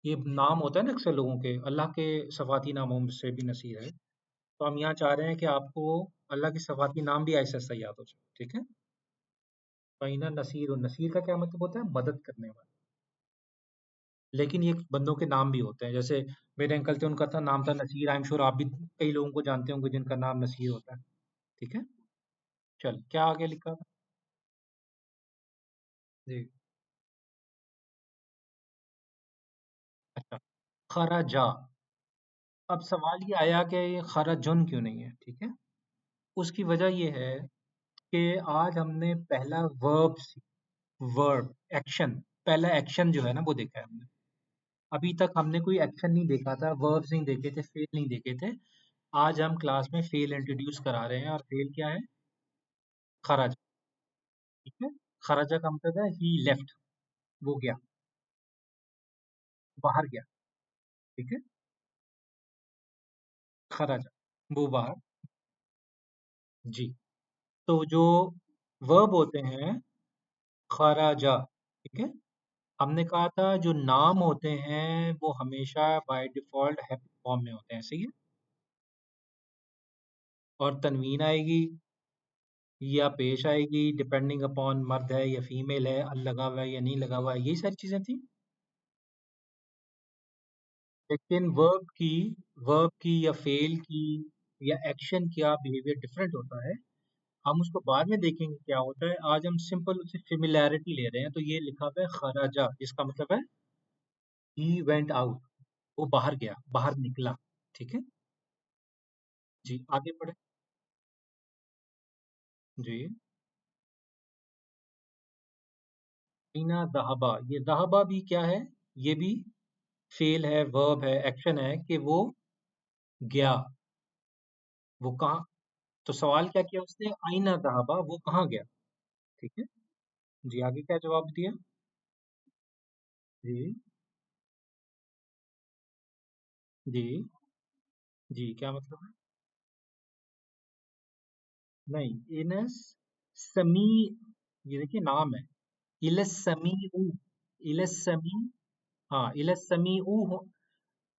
ये नाम होता है ना अक्सर लोगों के, अल्लाह के सफाती नामों में से भी नसीर है। तो हम यहाँ चाह रहे हैं कि आपको अल्लाह के सफाती नाम भी ऐसे ऐसा याद हो जाए। ठीक है। आईना नसीर, और नसीर का क्या मतलब होता है? मदद करने वाला। लेकिन ये बंदों के नाम भी होते हैं, जैसे मेरे अंकल थे, उनका था नाम था नसीर। आई एम श्योर आप भी कई लोगों को जानते होंगे जिनका नाम नसीर होता है। ठीक है। चल, क्या आगे लिखा था? जी। अच्छा, खराजा। अब सवाल ये आया कि ये खराजुन क्यों नहीं है? ठीक है, उसकी वजह ये है कि आज हमने पहला वर्ब एक्शन, पहला एक्शन जो है ना वो देखा है हमने। अभी तक हमने कोई एक्शन नहीं देखा था, वर्ब्स नहीं देखे थे, फेल नहीं देखे थे। आज हम क्लास में फेल इंट्रोड्यूस करा रहे हैं, और फेल क्या है? खराज। ठीक है। खराजा का मतलब है ही लेफ्ट, वो गया, बाहर गया। ठीक है। खराजा, वो बाहर। जी। तो जो वर्ब होते हैं, खराजा। ठीक है। हमने कहा था जो नाम होते हैं वो हमेशा बाय डिफॉल्ट हैप्पी फॉर्म में होते हैं, सही है। और तनवीन आएगी या पेश आएगी डिपेंडिंग अपॉन मर्द है या फीमेल है, अल लगा हुआ है या नहीं लगा हुआ है, यही सारी चीजें थी। लेकिन वर्ब की या फेल की या एक्शन का बिहेवियर डिफरेंट होता है। हम उसको बाद में देखेंगे क्या होता है। आज हम सिंपल उससे सिमिलैरिटी ले रहे हैं। तो ये लिखा हुआ है खराजा, जिसका मतलब है ही वेंट आउट, वो बाहर गया, बाहर निकला। ठीक है। जी, आगे बढ़े। जी। मीना दहाबा, ये दहाबा भी क्या है? ये भी फेल है, वर्ब है, एक्शन है कि वो गया। वो कहाँ? तो सवाल क्या किया उसने? आईना दहाबा, वो कहाँ गया? ठीक है। जी, आगे क्या जवाब दिया? जी। जी। जी, क्या मतलब है? नहीं, इनस समी, ये देखिए नाम है। इलस समी उ, इलस समी। हाँ, इलस समी उ हो,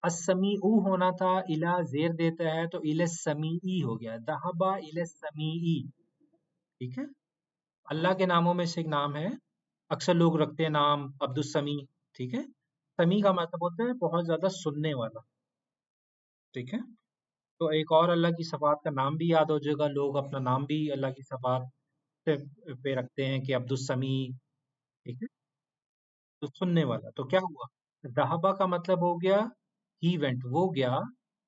असमी उ होना था, इला जेर देता है तो इलस समी ई हो गया, दहबा इलस समी ई। ठीक है। अल्लाह के नामों में से एक नाम है, अक्सर लोग रखते हैं नाम अब्दुल समी। ठीक है। समी का मतलब होता है बहुत ज्यादा सुनने वाला। ठीक है। तो एक और अल्लाह की सफ़ात का नाम भी याद हो जाएगा, लोग अपना नाम भी अल्लाह की सफ़ात पे पे रखते हैं कि अब्दुल समी। ठीक है। तो सुनने वाला, तो क्या हुआ? दहबा का मतलब हो गया ही वेंट, वो गया,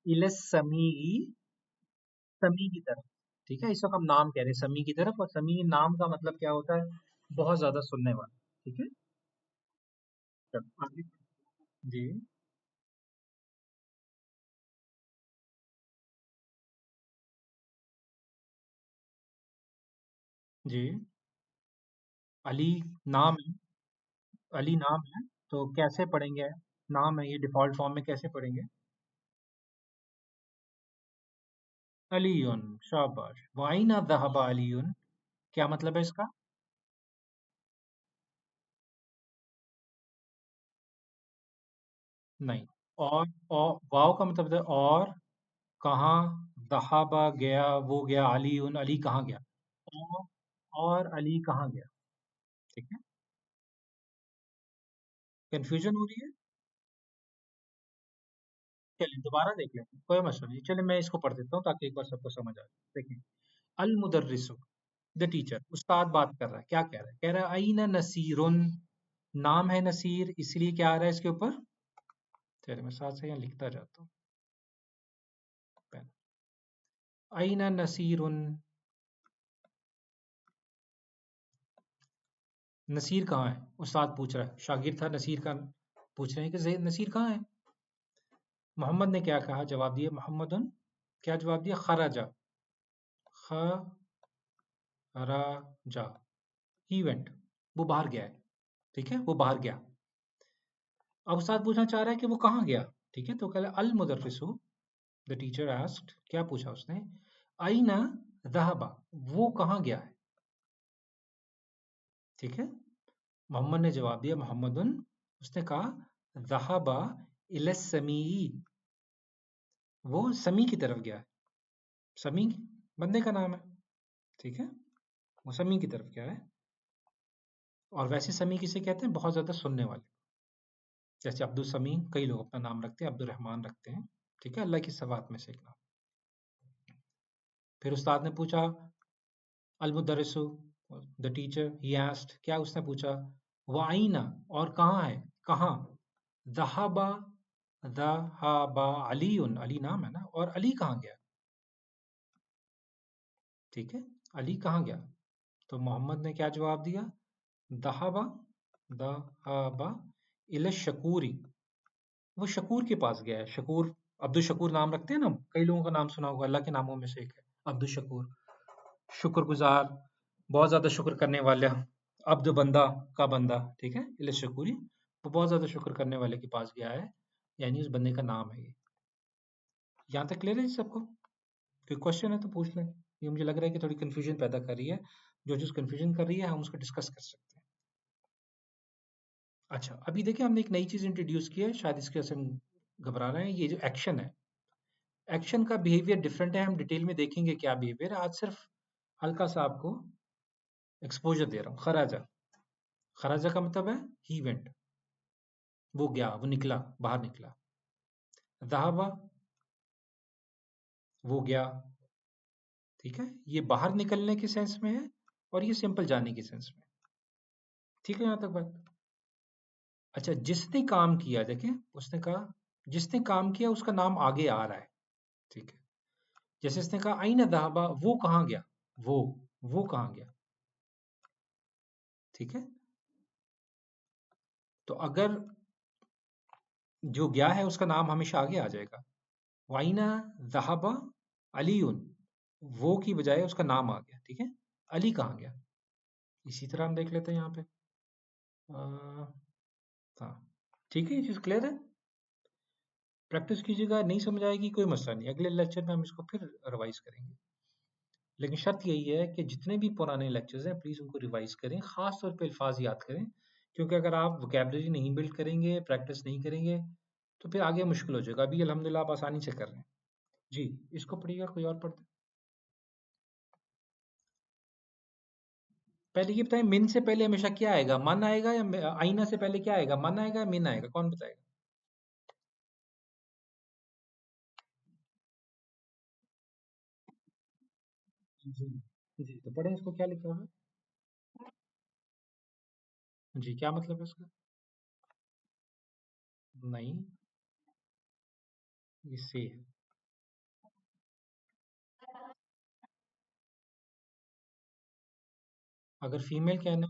इलस समी, समी की तरफ। ठीक है, इस वक्त हम नाम कह रहे हैं समी की तरफ, और समी नाम का मतलब क्या होता है? बहुत ज्यादा सुनने वाला। ठीक है। चलो आगे। जी। जी। अली नाम है। अली नाम है। तो कैसे पढ़ेंगे? नाम है ये, डिफॉल्ट फॉर्म में कैसे पढ़ेंगे? अलीयुन। शाबाश। वाइना दहबा अलीयुन। क्या मतलब है इसका? नहीं। और वाव का मतलब है और, कहाँ, दहाबा गया, वो गया, अलीयुन, अली कहाँ गया? और, और अली कहाँ गया? ठीक है। कंफ्यूजन हो रही है? चलिए दोबारा देख लेते हैं, कोई मसला नहीं। चलिए मैं इसको पढ़ देता हूँ ताकि एक बार सबको समझ आ जाए। देखिए, अल मुदर्रिसु, द टीचर, उस्ताद बात कर रहा है। क्या कह रहा है? कह रहा है अईना नसीरुन। नाम है नसीर, इसलिए क्या आ रहा है इसके ऊपर? चलिए मैं साथ से यहाँ लिखता जाता हूँ। पेन। अईना नसीरुन। नसीर कहाँ है? उस्ताद पूछ रहा है, शागिर्द था नसीर का। पूछ रहे हैं कि नसीर कहाँ है? मोहम्मद ने क्या कहा? जवाब दिया मोहम्मदुन। क्या जवाब दिया? खराजा। खराजा। He went. वो बाहर गया है। ठीक है, वो बाहर गया। अब उस्ताद पूछना चाह रहा है कि वो कहाँ गया। ठीक है, तो कह अल मुदर्रिसु, द टीचर आस्क्ड, क्या पूछा उसने? आईना ज़हबा, वो कहाँ गया है? ठीक है। मोहम्मद ने जवाब दिया मोहम्मदुन। उसने कहा ज़हबा इलस समी, वो समी की तरफ गया है। समी बंदे का नाम है। ठीक है, वो समी की तरफ गया है। और वैसे समी किसे कहते हैं? बहुत ज्यादा सुनने वाले। जैसे अब्दुल समी, कई लोग अपना नाम रखते हैं, अब्दुल रहमान रखते हैं। ठीक है, अल्लाह की सवात में से एक नाम। फिर उस्ताद ने पूछा अल मुदर्रिसु, द टीचर, ही आस्क्ड, क्या उसने पूछा? वाइना, और कहाँ है? कहाँ? ज़हाबा। ज़हाबा अलीउन, अली नाम है ना, और अली कहाँ गया? ठीक है, अली कहाँ गया? तो मोहम्मद ने क्या जवाब दिया? दहाबा, दहाबा इल शकूरी, वो शकूर के पास गया है। शकूर, अब्दुल शकूर नाम रखते हैं ना, कई लोगों का नाम सुना होगा, अल्लाह के नामों में से एक है अब्दुल शकूर। शुक्रगुजार, बहुत ज्यादा शुक्र करने वाला। अब्द बंदा का बंदा। ठीक है, इल शकूरी, वो बहुत ज्यादा शुक्र करने वाले के पास गया है, यानी उस बंदे का नाम है ये। यहाँ तक क्लियर है जी सबको? कोई क्वेश्चन है तो पूछ लें। ये मुझे लग रहा है कि थोड़ी कंफ्यूजन पैदा कर रही है। जो चीज कंफ्यूजन कर रही है हम उसको डिस्कस कर सकते हैं। अच्छा, अभी देखिए हमने एक नई चीज इंट्रोड्यूस की है, शायद इसके वजह से हम घबरा रहे हैं। ये जो एक्शन है, एक्शन का बिहेवियर डिफरेंट है, हम डिटेल में देखेंगे क्या बिहेवियर है। आज सिर्फ हल्का सा आपको एक्सपोजर दे रहा हूँ। खराजा, खराजा का मतलब है ही वेंट, वो गया, वो निकला, बाहर निकला। ज़हाबा, वो गया। ठीक है, ये बाहर निकलने के सेंस में है, और ये सिंपल जाने के सेंस में। ठीक है यहाँ तक बात? अच्छा, जिसने काम किया, देखें उसने कहा जिसने काम किया उसका नाम आगे आ रहा है। ठीक है, जैसे इसने कहा आईना दहाबा, वो कहाँ गया? वो वो कहाँ गया? ठीक है, तो अगर जो गया है उसका नाम हमेशा आगे आ जाएगा। वाइना दहाबा अलीउन, वो की बजाय उसका नाम आ गया। ठीक है, अली कहाँ गया? इसी तरह हम देख लेते हैं यहाँ पे। हाँ, ठीक है, ये चीज क्लियर है। प्रैक्टिस कीजिएगा, नहीं समझ आएगी कोई मसला नहीं, अगले लेक्चर में हम इसको फिर रिवाइज करेंगे। लेकिन शर्त यही है कि जितने भी पुराने लेक्चर्स हैं प्लीज़ उनको रिवाइज करें, खास तौर पे अल्फाज याद करें। क्योंकि अगर आप वोकेबलरी नहीं बिल्ड करेंगे, प्रैक्टिस नहीं करेंगे, तो फिर आगे मुश्किल हो जाएगा। अभी अल्हम्दुलिल्लाह आप आसानी से कर रहे हैं। जी, इसको पढ़िएगा, कोई और पढ़ते? पहले ये बताएं, मिन से पहले हमेशा क्या आएगा? मन आएगा या आईना से पहले क्या आएगा? मन आएगा या मिन आएगा? कौन बताएगा? जी। जी, तो पढ़ें इसको, क्या लिखा हुआ है? जी, क्या मतलब है उसका? नहीं, ये से है। अगर फीमेल कहना,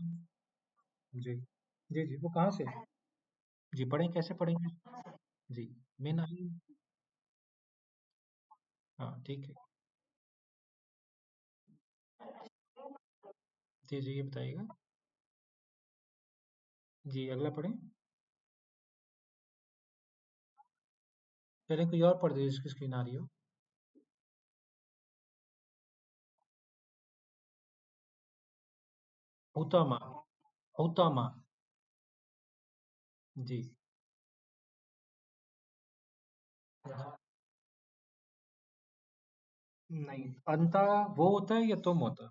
जी जी जी, वो कहाँ से है? जी, पढ़ें, कैसे पढ़ेंगे? जी, मेन आई। हाँ, ठीक है। जी जी, ये बताइएगा। जी, अगला पढ़ें। पहले कोई और पढ़ दीजिए जिसकी स्क्रीन आ रही हो। हुतामा। हुतामा। जी। नहीं, अंता वो होता है या तुम होता है?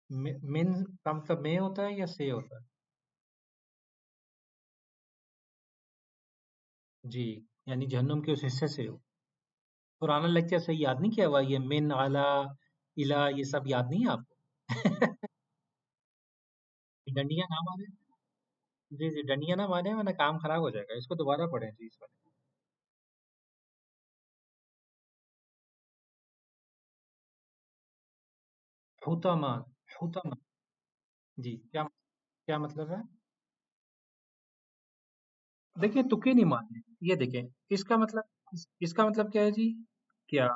मिन का मतलब में होता है या से होता है? जी, यानी जहन्नुम के उस हिस्से से हो। पुराना लेक्चर सही याद नहीं किया हुआ, ये मिन, आला, इला, ये सब याद नहीं है आपको? डंडियां ना मारे। जी जी, डंडियां ना मारे वरना काम खराब हो जाएगा। इसको दोबारा पढ़ें जी, इस बार। हुतामा। हुतामा। जी, क्या क्या मतलब है? देखिए, तुक्के नहीं मारने। ये देखें, इसका मतलब इसका मतलब क्या है जी? क्या?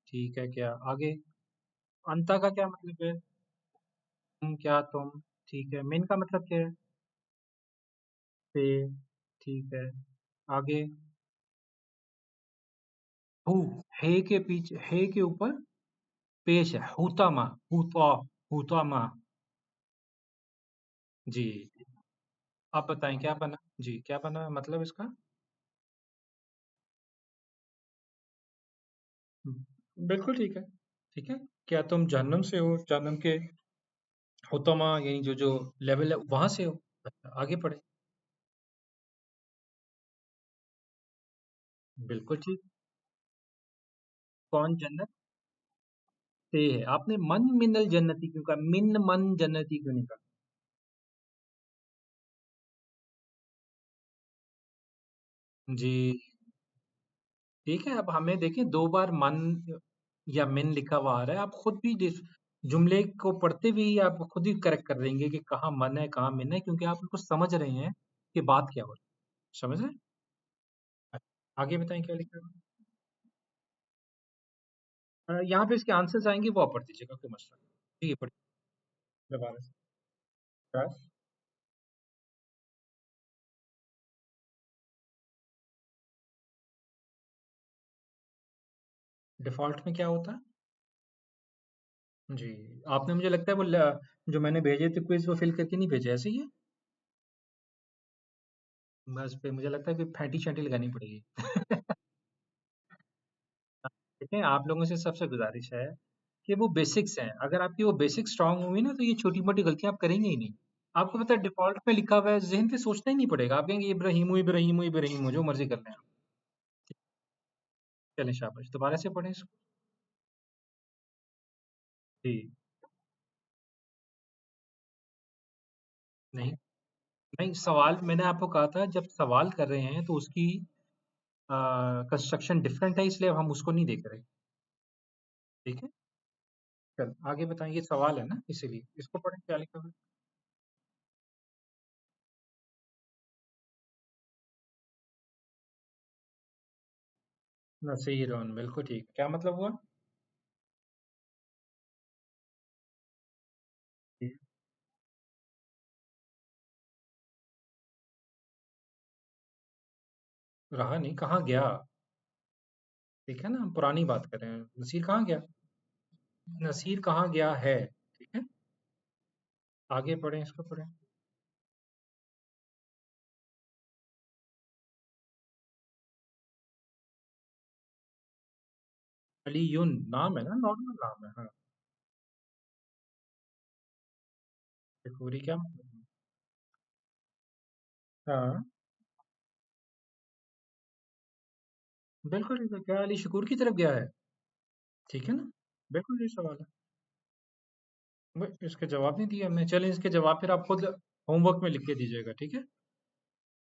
ठीक है, क्या आगे? अंता का क्या मतलब है? तुम, क्या तुम? ठीक है, मेन का मतलब क्या है? से। ठीक है, आगे? हु। हे के पीछे, हे के ऊपर पेश है, हुतामा। हुता। हुतामा। जी। आप बताएं क्या बना? जी, क्या बना मतलब इसका? बिल्कुल ठीक है। ठीक है। क्या तुम जहन्नुम से हो? जहन्नुम के हुतमा यानी जो जो लेवल है वहां से हो। अच्छा, आगे पढ़े। बिल्कुल ठीक। कौन जन्नत से है? आपने मन मिनल जन्नती क्यों कहा? मिन मन जन्नती क्यों नहीं कहा? जी। ठीक है, अब हमें देखें, दो बार मन या मिन लिखा हुआ आ रहा है। आप खुद भी जुमले को पढ़ते हुए ही आप खुद ही करेक्ट कर देंगे कि कहाँ मन है कहाँ मिन है, क्योंकि आप उसको समझ रहे हैं कि बात क्या हो रही है। समझ रहे हैं? आगे बताएं क्या लिखा है। यहाँ पे इसके आंसर्स आएंगे, वो आप पढ़ दीजिएगा, कोई मसला नहीं। ठीक है, पढ़िए दोबारा से। बस। डिफॉल्ट में क्या होता है? जी। आपने, मुझे लगता है वो जो मैंने भेजे थे क्विज, वो फिल करके नहीं भेजे, ऐसे ही है? बस पे मुझे लगता है कि फैंटी शैंटी लगानी पड़ेगी। देखें, आप लोगों से सबसे गुजारिश है कि वो बेसिक्स हैं। अगर आपकी वो बेसिक स्ट्रांग होंगी ना, तो ये छोटी मोटी गलतियां आप करेंगे ही नहीं। आपको पता है, डिफॉल्ट में लिखा हुआ है, जहन पे सोचना ही नहीं पड़ेगा। आप कहेंगे इब्राहिम इब्राहिम इब्राहिम, जो मर्जी कर लें आप। चलें, शाबाश, दोबारा से पढ़ें इसको। जी। नहीं, नहीं, सवाल मैंने आपको कहा था, जब सवाल कर रहे हैं तो उसकी कंस्ट्रक्शन डिफरेंट है, इसलिए अब हम उसको नहीं देख रहे। ठीक है। चल आगे बताएं, ये सवाल है ना, इसीलिए इसको पढ़ें, क्या लिखा हुआ है। नसीरन, बिल्कुल ठीक। क्या मतलब हुआ? जी। रहा नहीं, कहाँ गया? ठीक है ना, हम पुरानी बात कर रहे हैं। नसीर कहाँ गया? नसीर कहाँ गया है? ठीक है। आगे पढ़ें, इसको पढ़ें। अलीयुन नाम है ना, नॉर्मल नाम है, हाँ। पूरी क्या मतलब है? हाँ, बिल्कुल ठीक है। क्या अली शकूर की तरफ गया है? ठीक है ना, बिल्कुल ये सवाल है। इसके जवाब नहीं दिए हमने। चलिए, इसके जवाब फिर आप खुद होमवर्क में लिख के दीजिएगा, ठीक है।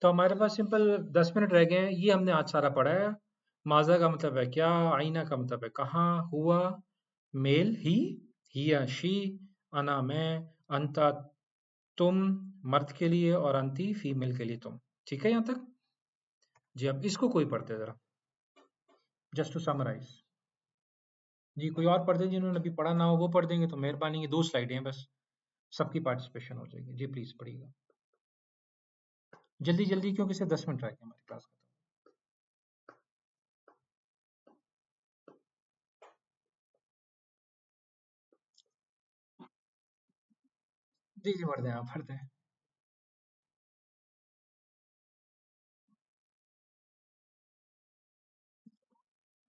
तो हमारे पास सिंपल 10 मिनट रह गए हैं। ये हमने आज सारा पढ़ा है। माजा का मतलब है क्या, आईना का मतलब है कहाँ, हुआ मेल ही, हिया शी, अना मैं, अंता तुम मर्द के लिए, और अंती फीमेल के लिए तुम। ठीक है यहाँ तक? जी, अब इसको कोई पढ़ते जरा, जस्ट टू समराइज। जी, कोई और पढ़ दे जिन्होंने अभी पढ़ा ना हो, वो पढ़ देंगे तो मेहरबानी है, 2 स्लाइडें हैं बस, सबकी पार्टिसिपेशन हो जाएगी। जी, प्लीज़ पढ़िएगा। जल्दी-जल्दी क्योंकि सिर्फ 10 मिनट रह गए हमारी क्लास खत्म। जी, जी, पढ़ दें आप, पढ़ दें।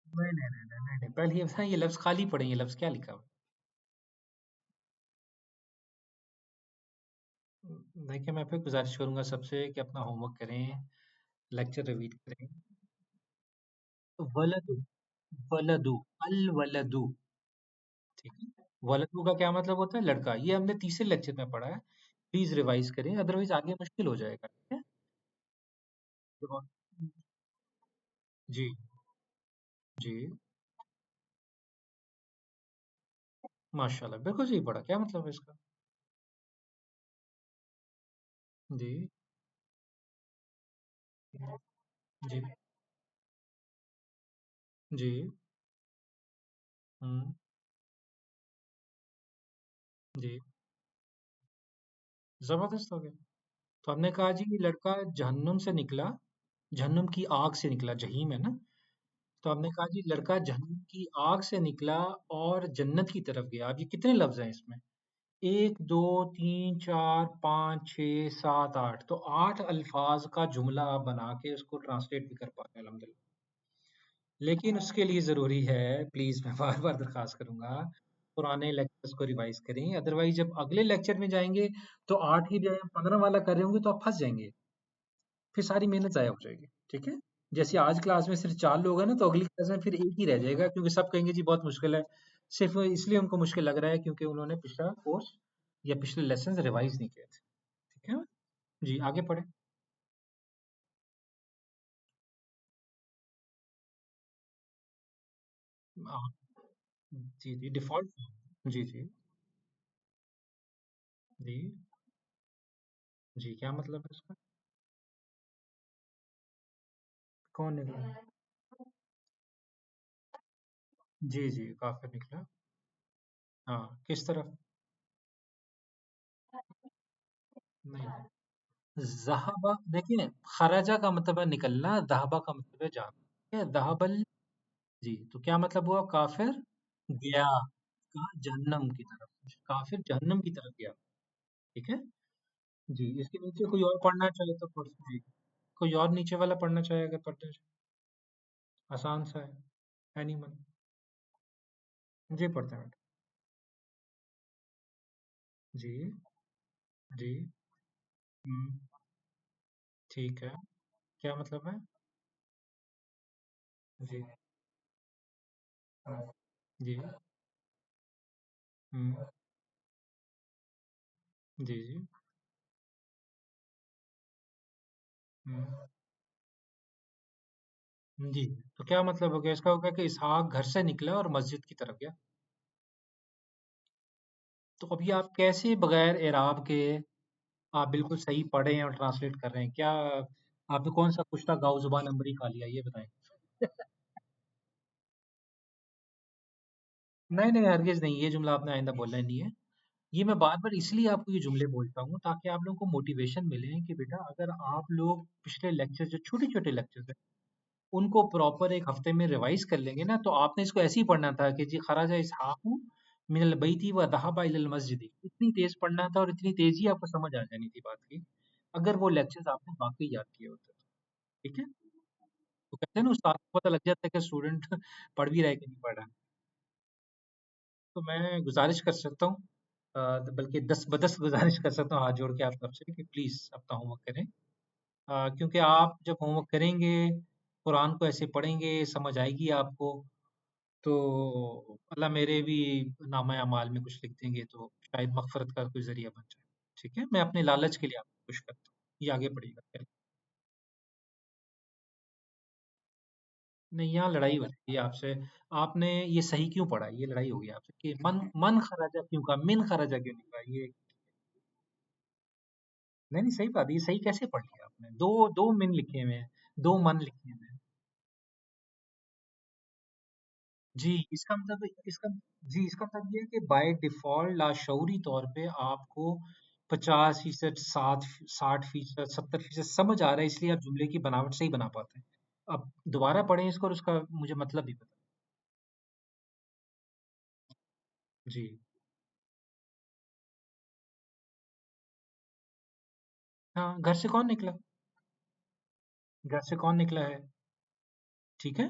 नहीं, नहीं, नहीं, नहीं, नहीं, नहीं, पहले ये बताएँ ये लफ्ज़ खाली पढ़ें, ये लफ्ज़ क्या लिखा हुआ है? देखिए, मैं फिर गुज़ारिश करूँगा सबसे कि अपना होमवर्क करें, लेक्चर रिवीट करें। वलदु, वलदु, अल-वलदु, ठीक है? वलदु का क्या मतलब होता है? लड़का। ये हमने तीसरे लेक्चर में पढ़ा है। प्लीज़ रिवाइज़ करें, अदरवाइज़ आगे मुश्किल हो जाएगा, ठीक है? तो जी, जी, माशाल्लाह, बिल्कुल सही पढ़ा। क्या मतलब है इसका? जी, जी, जी, हुँ, जी, ज़बरदस्त हो गया। तो हमने कहा जी ये लड़का जहन्नुम से निकला, जहन्नुम की आग से निकला, जहीम है ना? तो हमने कहा जी लड़का जहन्नुम की आग से निकला और जन्नत की तरफ गया। अब ये कितने लफ्ज़ हैं इसमें? 1, 2, 3, 4, 5, 6, 7, 8 तो 8 अल्फ़ाज़ का जुमला आप बना के उसको ट्रांसलेट भी कर पा रहे हैं अल्हम्दुलिल्लाह। लेकिन उसके लिए ज़रूरी है, प्लीज़ मैं बार-बार दरख़्वास्त करूँगा, पुराने लेक्चर्स को रिवाइज़ करें, अदरवाइज़ जब अगले लेक्चर में जाएँगे, तो 8 की बजाय हम 15 वाला कर रहे होंगे, तो आप फँस जाएँगे। फिर सारी मेहनत ज़ाया हो जाएगी, ठीक है? जैसे आज क्लास में सिर्फ़ 4 लोग हैं ना, तो अगली क्लास में फिर 1 ही रह जाएगा क्योंकि सब कहेंगे जी बहुत मुश्किल है। सिर्फ़ इसलिए उनको मुश्किल लग रहा है क्योंकि उन्होंने पिछला कोर्स या पिछले लेसन्स रिवाइज़ नहीं किए थे, ठीक है? जी, आगे पढ़ें। हाँ, जी, जी, डिफ़ॉल्ट फॉर्म जी, जी, जी, जी, क्या मतलब है इसका? कौन निकला? जी, जी, काफ़िर निकला। हाँ, किस तरफ? नहीं, ज़हबा देखिए, खरजा का मतलब है निकलना, ज़हबा का मतलब है जाना। ठीक है? ज़हबल जी, तो क्या मतलब हुआ काफ़िर गया कहाँ? जहन्नम की तरफ। काफ़िर जहन्नम की तरफ गया, ठीक है? जी, इसके नीचे कोई और पढ़ना चाहे तो पढ़ जी, कोई और नीचे वाला पढ़ना चाहे अगर पढ़ना चाहे, आसान सा है, एनिमल। जी, पढ़ते हैं बेटा। जी, जी, हुँ, ठीक है, क्या मतलब है? जी, हुँ, जी, हुँ, जी, जी, हुँ, जी, तो क्या मतलब हो गया इसका? हो गया कि इसहाक घर से निकला और मस्जिद की तरफ गया। तो अभी आप कैसे बगैर एराब के आप बिल्कुल सही पढ़े हैं और ट्रांसलेट कर रहे हैं? क्या आपने कौन-सा कुश्ता गाओ ज़ुबान अम्बरी खा लिया, ये बताएँ? नहीं, नहीं, हरगिज़ नहीं, ये जुमला आपने आइंदा बोलना ही नहीं है। ये मैं बार-बार इसलिए आपको ये जुमले बोलता हूँ ताकि आप लोगों को मोटिवेशन मिले कि बेटा अगर आप लोग पिछले लेक्चर जो छोटे-छोटे लेक्चर्स हैं, उनको प्रॉपर 1 हफ्ते में रिवाइज़ कर लेंगे ना, तो आपने इसको ऐसे ही पढ़ना था कि जी खराज इसहाक़ु मिनल बैति व ज़हबा इलल मस्जिद। इतनी तेज़ पढ़ना था और इतनी तेज़ी आपको समझ आ जानी थी बात की, अगर वो लेक्चर्स आपने वाक़ई याद किए होते तो, ठीक है? तो कहते हैं ना उस्ताद को पता लग जाता है कि स्टूडेंट पढ़ भी रहा है कि नहीं पढ़ रहा है। तो मैं गुज़ारिश कर सकता हूँ बल्कि 10 ब-10 गुज़ारिश कर सकता हूँ हाथ जोड़ के आप सबसे कि प्लीज़ अपना होमवर्क करें। क्योंकि आप जब होमवर्क करेंगे, कुरान को ऐसे पढ़ेंगे, समझ आएगी आपको, तो अल्लाह मेरे भी नामा-ए-अमाल में कुछ लिख देंगे, तो शायद मग़फ़िरत का कोई ज़रिया बन जाए। ठीक है? मैं अपने लालच के लिए आपको पुश करता हूँ। ये आगे बढ़िएगा। नहीं, यहाँ लड़ाई हो जाएगी आपसे। आपने ये सही क्यों पढ़ा? ये लड़ाई होगी आपसे कि मन मन खराजा क्यों कहा? मिन खराजा क्यों नहीं कहा? ये नहीं, नहीं, सही बात है। ये सही कैसे पढ़ लिया आपने? 2 मिन लिखे हुए हैं, 2 मन लिखे हुए हैं। जी, इसका इसका मतलब ये है कि बाय डिफ़ॉल्ट लाशऊरी तौर पे आपको 50% 60% 70% समझ आ रहा है, इसलिए आप जुमले की बनावट सही बना पाते हैं। अब दोबारा पढ़ें इसको और उसका मुझे मतलब भी पता। जी। हाँ, घर से कौन निकला? घर से कौन निकला है? ठीक है?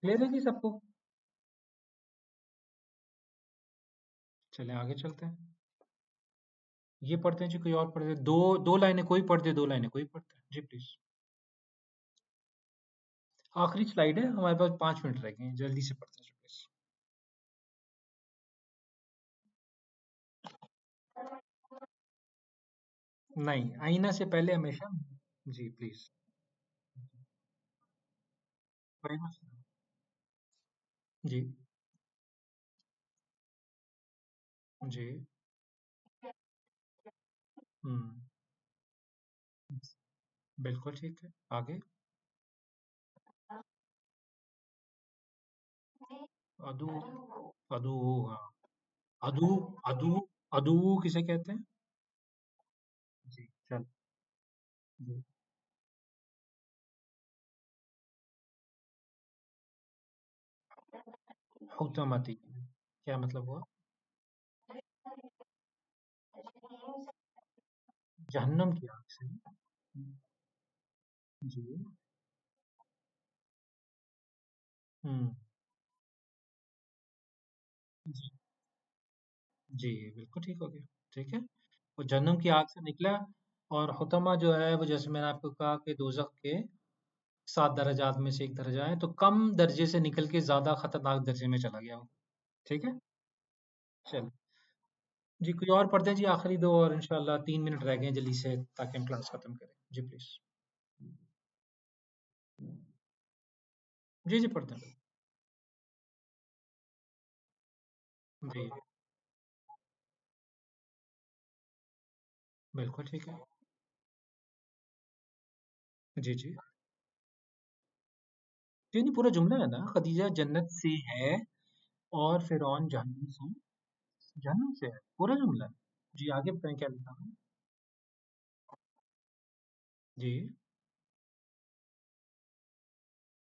क्लियर है जी सबको? चलें आगे चलते हैं। ये पढ़ते हैं जी, कोई और पढ़ दे। 2 लाइनें कोई पढ़ दे, 2 लाइनें कोई पढ़ता है। जी प्लीज़। आखिरी स्लाइड है, हमारे पास 5 मिनट रह गए हैं, जल्दी से पढ़ते हैं जी प्लीज़। नहीं, आईना से पहले हमेशा। जी प्लीज़। Very much. जी, जी। हुँ, बिल्कुल ठीक है। आगे? अदू, अदू, हाँ। अदू, अदू, अदू किसे कहते हैं? जी, चल। जी। हुत्तमती, क्या मतलब हुआ? जहन्नम की आग से? जी। हुँ, जी, जी, बिल्कुल ठीक हो गया। ठीक है? वो जहन्नम की आग से निकला और हुतमा जो है वो जैसे मैंने आपको कहा कि दोज़ख के 7 दर्जात में से एक दर्जा है, तो कम दर्जे से निकल के ज़्यादा खतरनाक दर्जे में चला गया वो। ठीक है? चलो। जी, कोई और पढ़ते हैं जी, आखिरी 2 और इंशाअल्लाह 3 मिनट रह गए हैं जल्दी से ताकि हम क्लास खत्म करें। जी, प्लीज़। जी, जी, पढ़ते हैं। जी, बिल्कुल ठीक है। जी, जी। जी, नहीं पूरा जुमला है ना, खदीजा जन्नत से है और फ़िरौन जहन्नम से है, पूरा जुमला है। जी, आगे बताएँ क्या लिखा है? जी,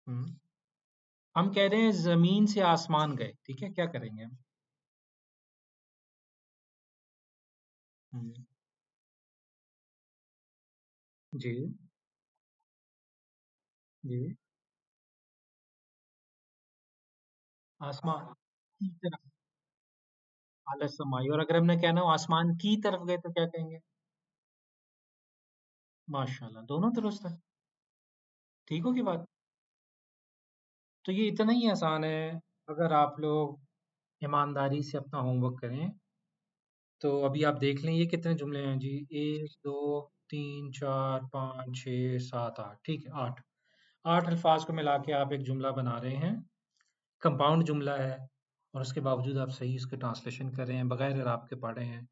हुँ। हम कह रहे हैं ज़मीन से आसमान गए, ठीक है? क्या करेंगे हम? हुँ, जी, जी। आसमान की तरफ आलस समाई, और अगर हमने कहना हो आसमान की तरफ गए तो क्या कहेंगे? माशाअल्लाह, दोनों दुरुस्त है। ठीक होगी बात? तो ये इतना ही आसान है, अगर आप लोग ईमानदारी से अपना होमवर्क करें, तो अभी आप देख लें ये कितने जुमले हैं जी? 1, 2, 3, 4, 5, 6, 7, 8, ठीक है 8। 8 अल्फाज को मिला के आप एक जुमला बना रहे हैं, कंपाउंड जुमला है, और उसके बावजूद आप सही उसके ट्रांसलेशन कर रहे हैं, बगैर इराब के पढ़ रहे हैं।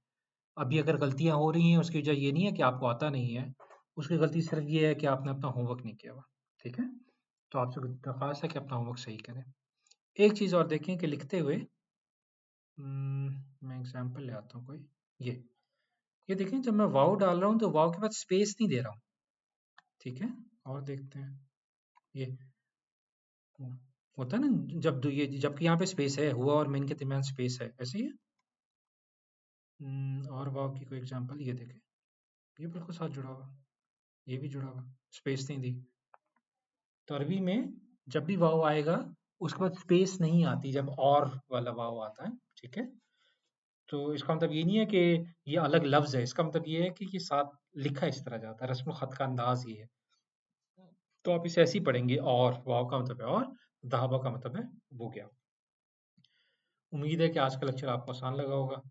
अभी अगर गलतियाँ हो रही हैं, उसकी वजह ये नहीं है कि आपको आता नहीं है, उसकी गलती सिर्फ ये है कि आपने अपना होमवर्क नहीं किया हुआ, ठीक है? तो आपसे दरख्वास्त है कि अपना होमवर्क सही करें। एक चीज़ और देखें कि लिखते हुए मैं एग्ज़ाम्पल ले आता हूँ कोई। ये ये देखें, जब मैं वाव डाल रहा हूँ तो वाव के बाद स्पेस नहीं दे रहा हूँ, ठीक है? और देखते हैं ये होता है ना, जब ये जबकि यहाँ पे स्पेस है, हुआ और मेन के दरमियान स्पेस है, ऐसे ही है। और वाव की कोई एग्ज़ाम्पल ये देखें, ये बिल्कुल साथ जुड़ा हुआ, ये भी जुड़ा हुआ, स्पेस नहीं दी। तो अरबी में जब भी वाव आएगा उसके बाद स्पेस नहीं आती जब और वाला वाव आता है, ठीक है? तो इसका मतलब ये नहीं है कि ये अलग लफ्ज़ है, इसका मतलब ये है कि ये साथ लिखा इस तरह जाता है, रस्म ख़त का अंदाज़ ये है। तो आप इसे ऐसे ही पढ़ेंगे, और वाव का मतलब है और, दहाबा का मतलब है वो गया। उम्मीद है कि आज का लेक्चर आपको आसान लगा होगा।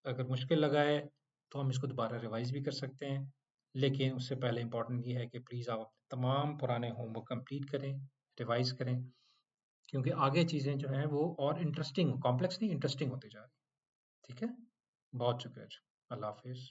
अगर मुश्किल लगा है तो हम इसको दोबारा रिवाइज़ भी कर सकते हैं। लेकिन उससे पहले इम्पोर्टेंट ये है कि प्लीज़ आप अपने तमाम पुराने होमवर्क कंप्लीट करें, रिवाइज़ करें, क्योंकि आगे चीज़ें जो हैं वो और इंटरेस्टिंग, कॉम्प्लेक्स नहीं इंटरेस्टिंग होती जा रही हैं। ठीक है? बहुत शुक्रिया जी। अल्लाह हाफ़िज़।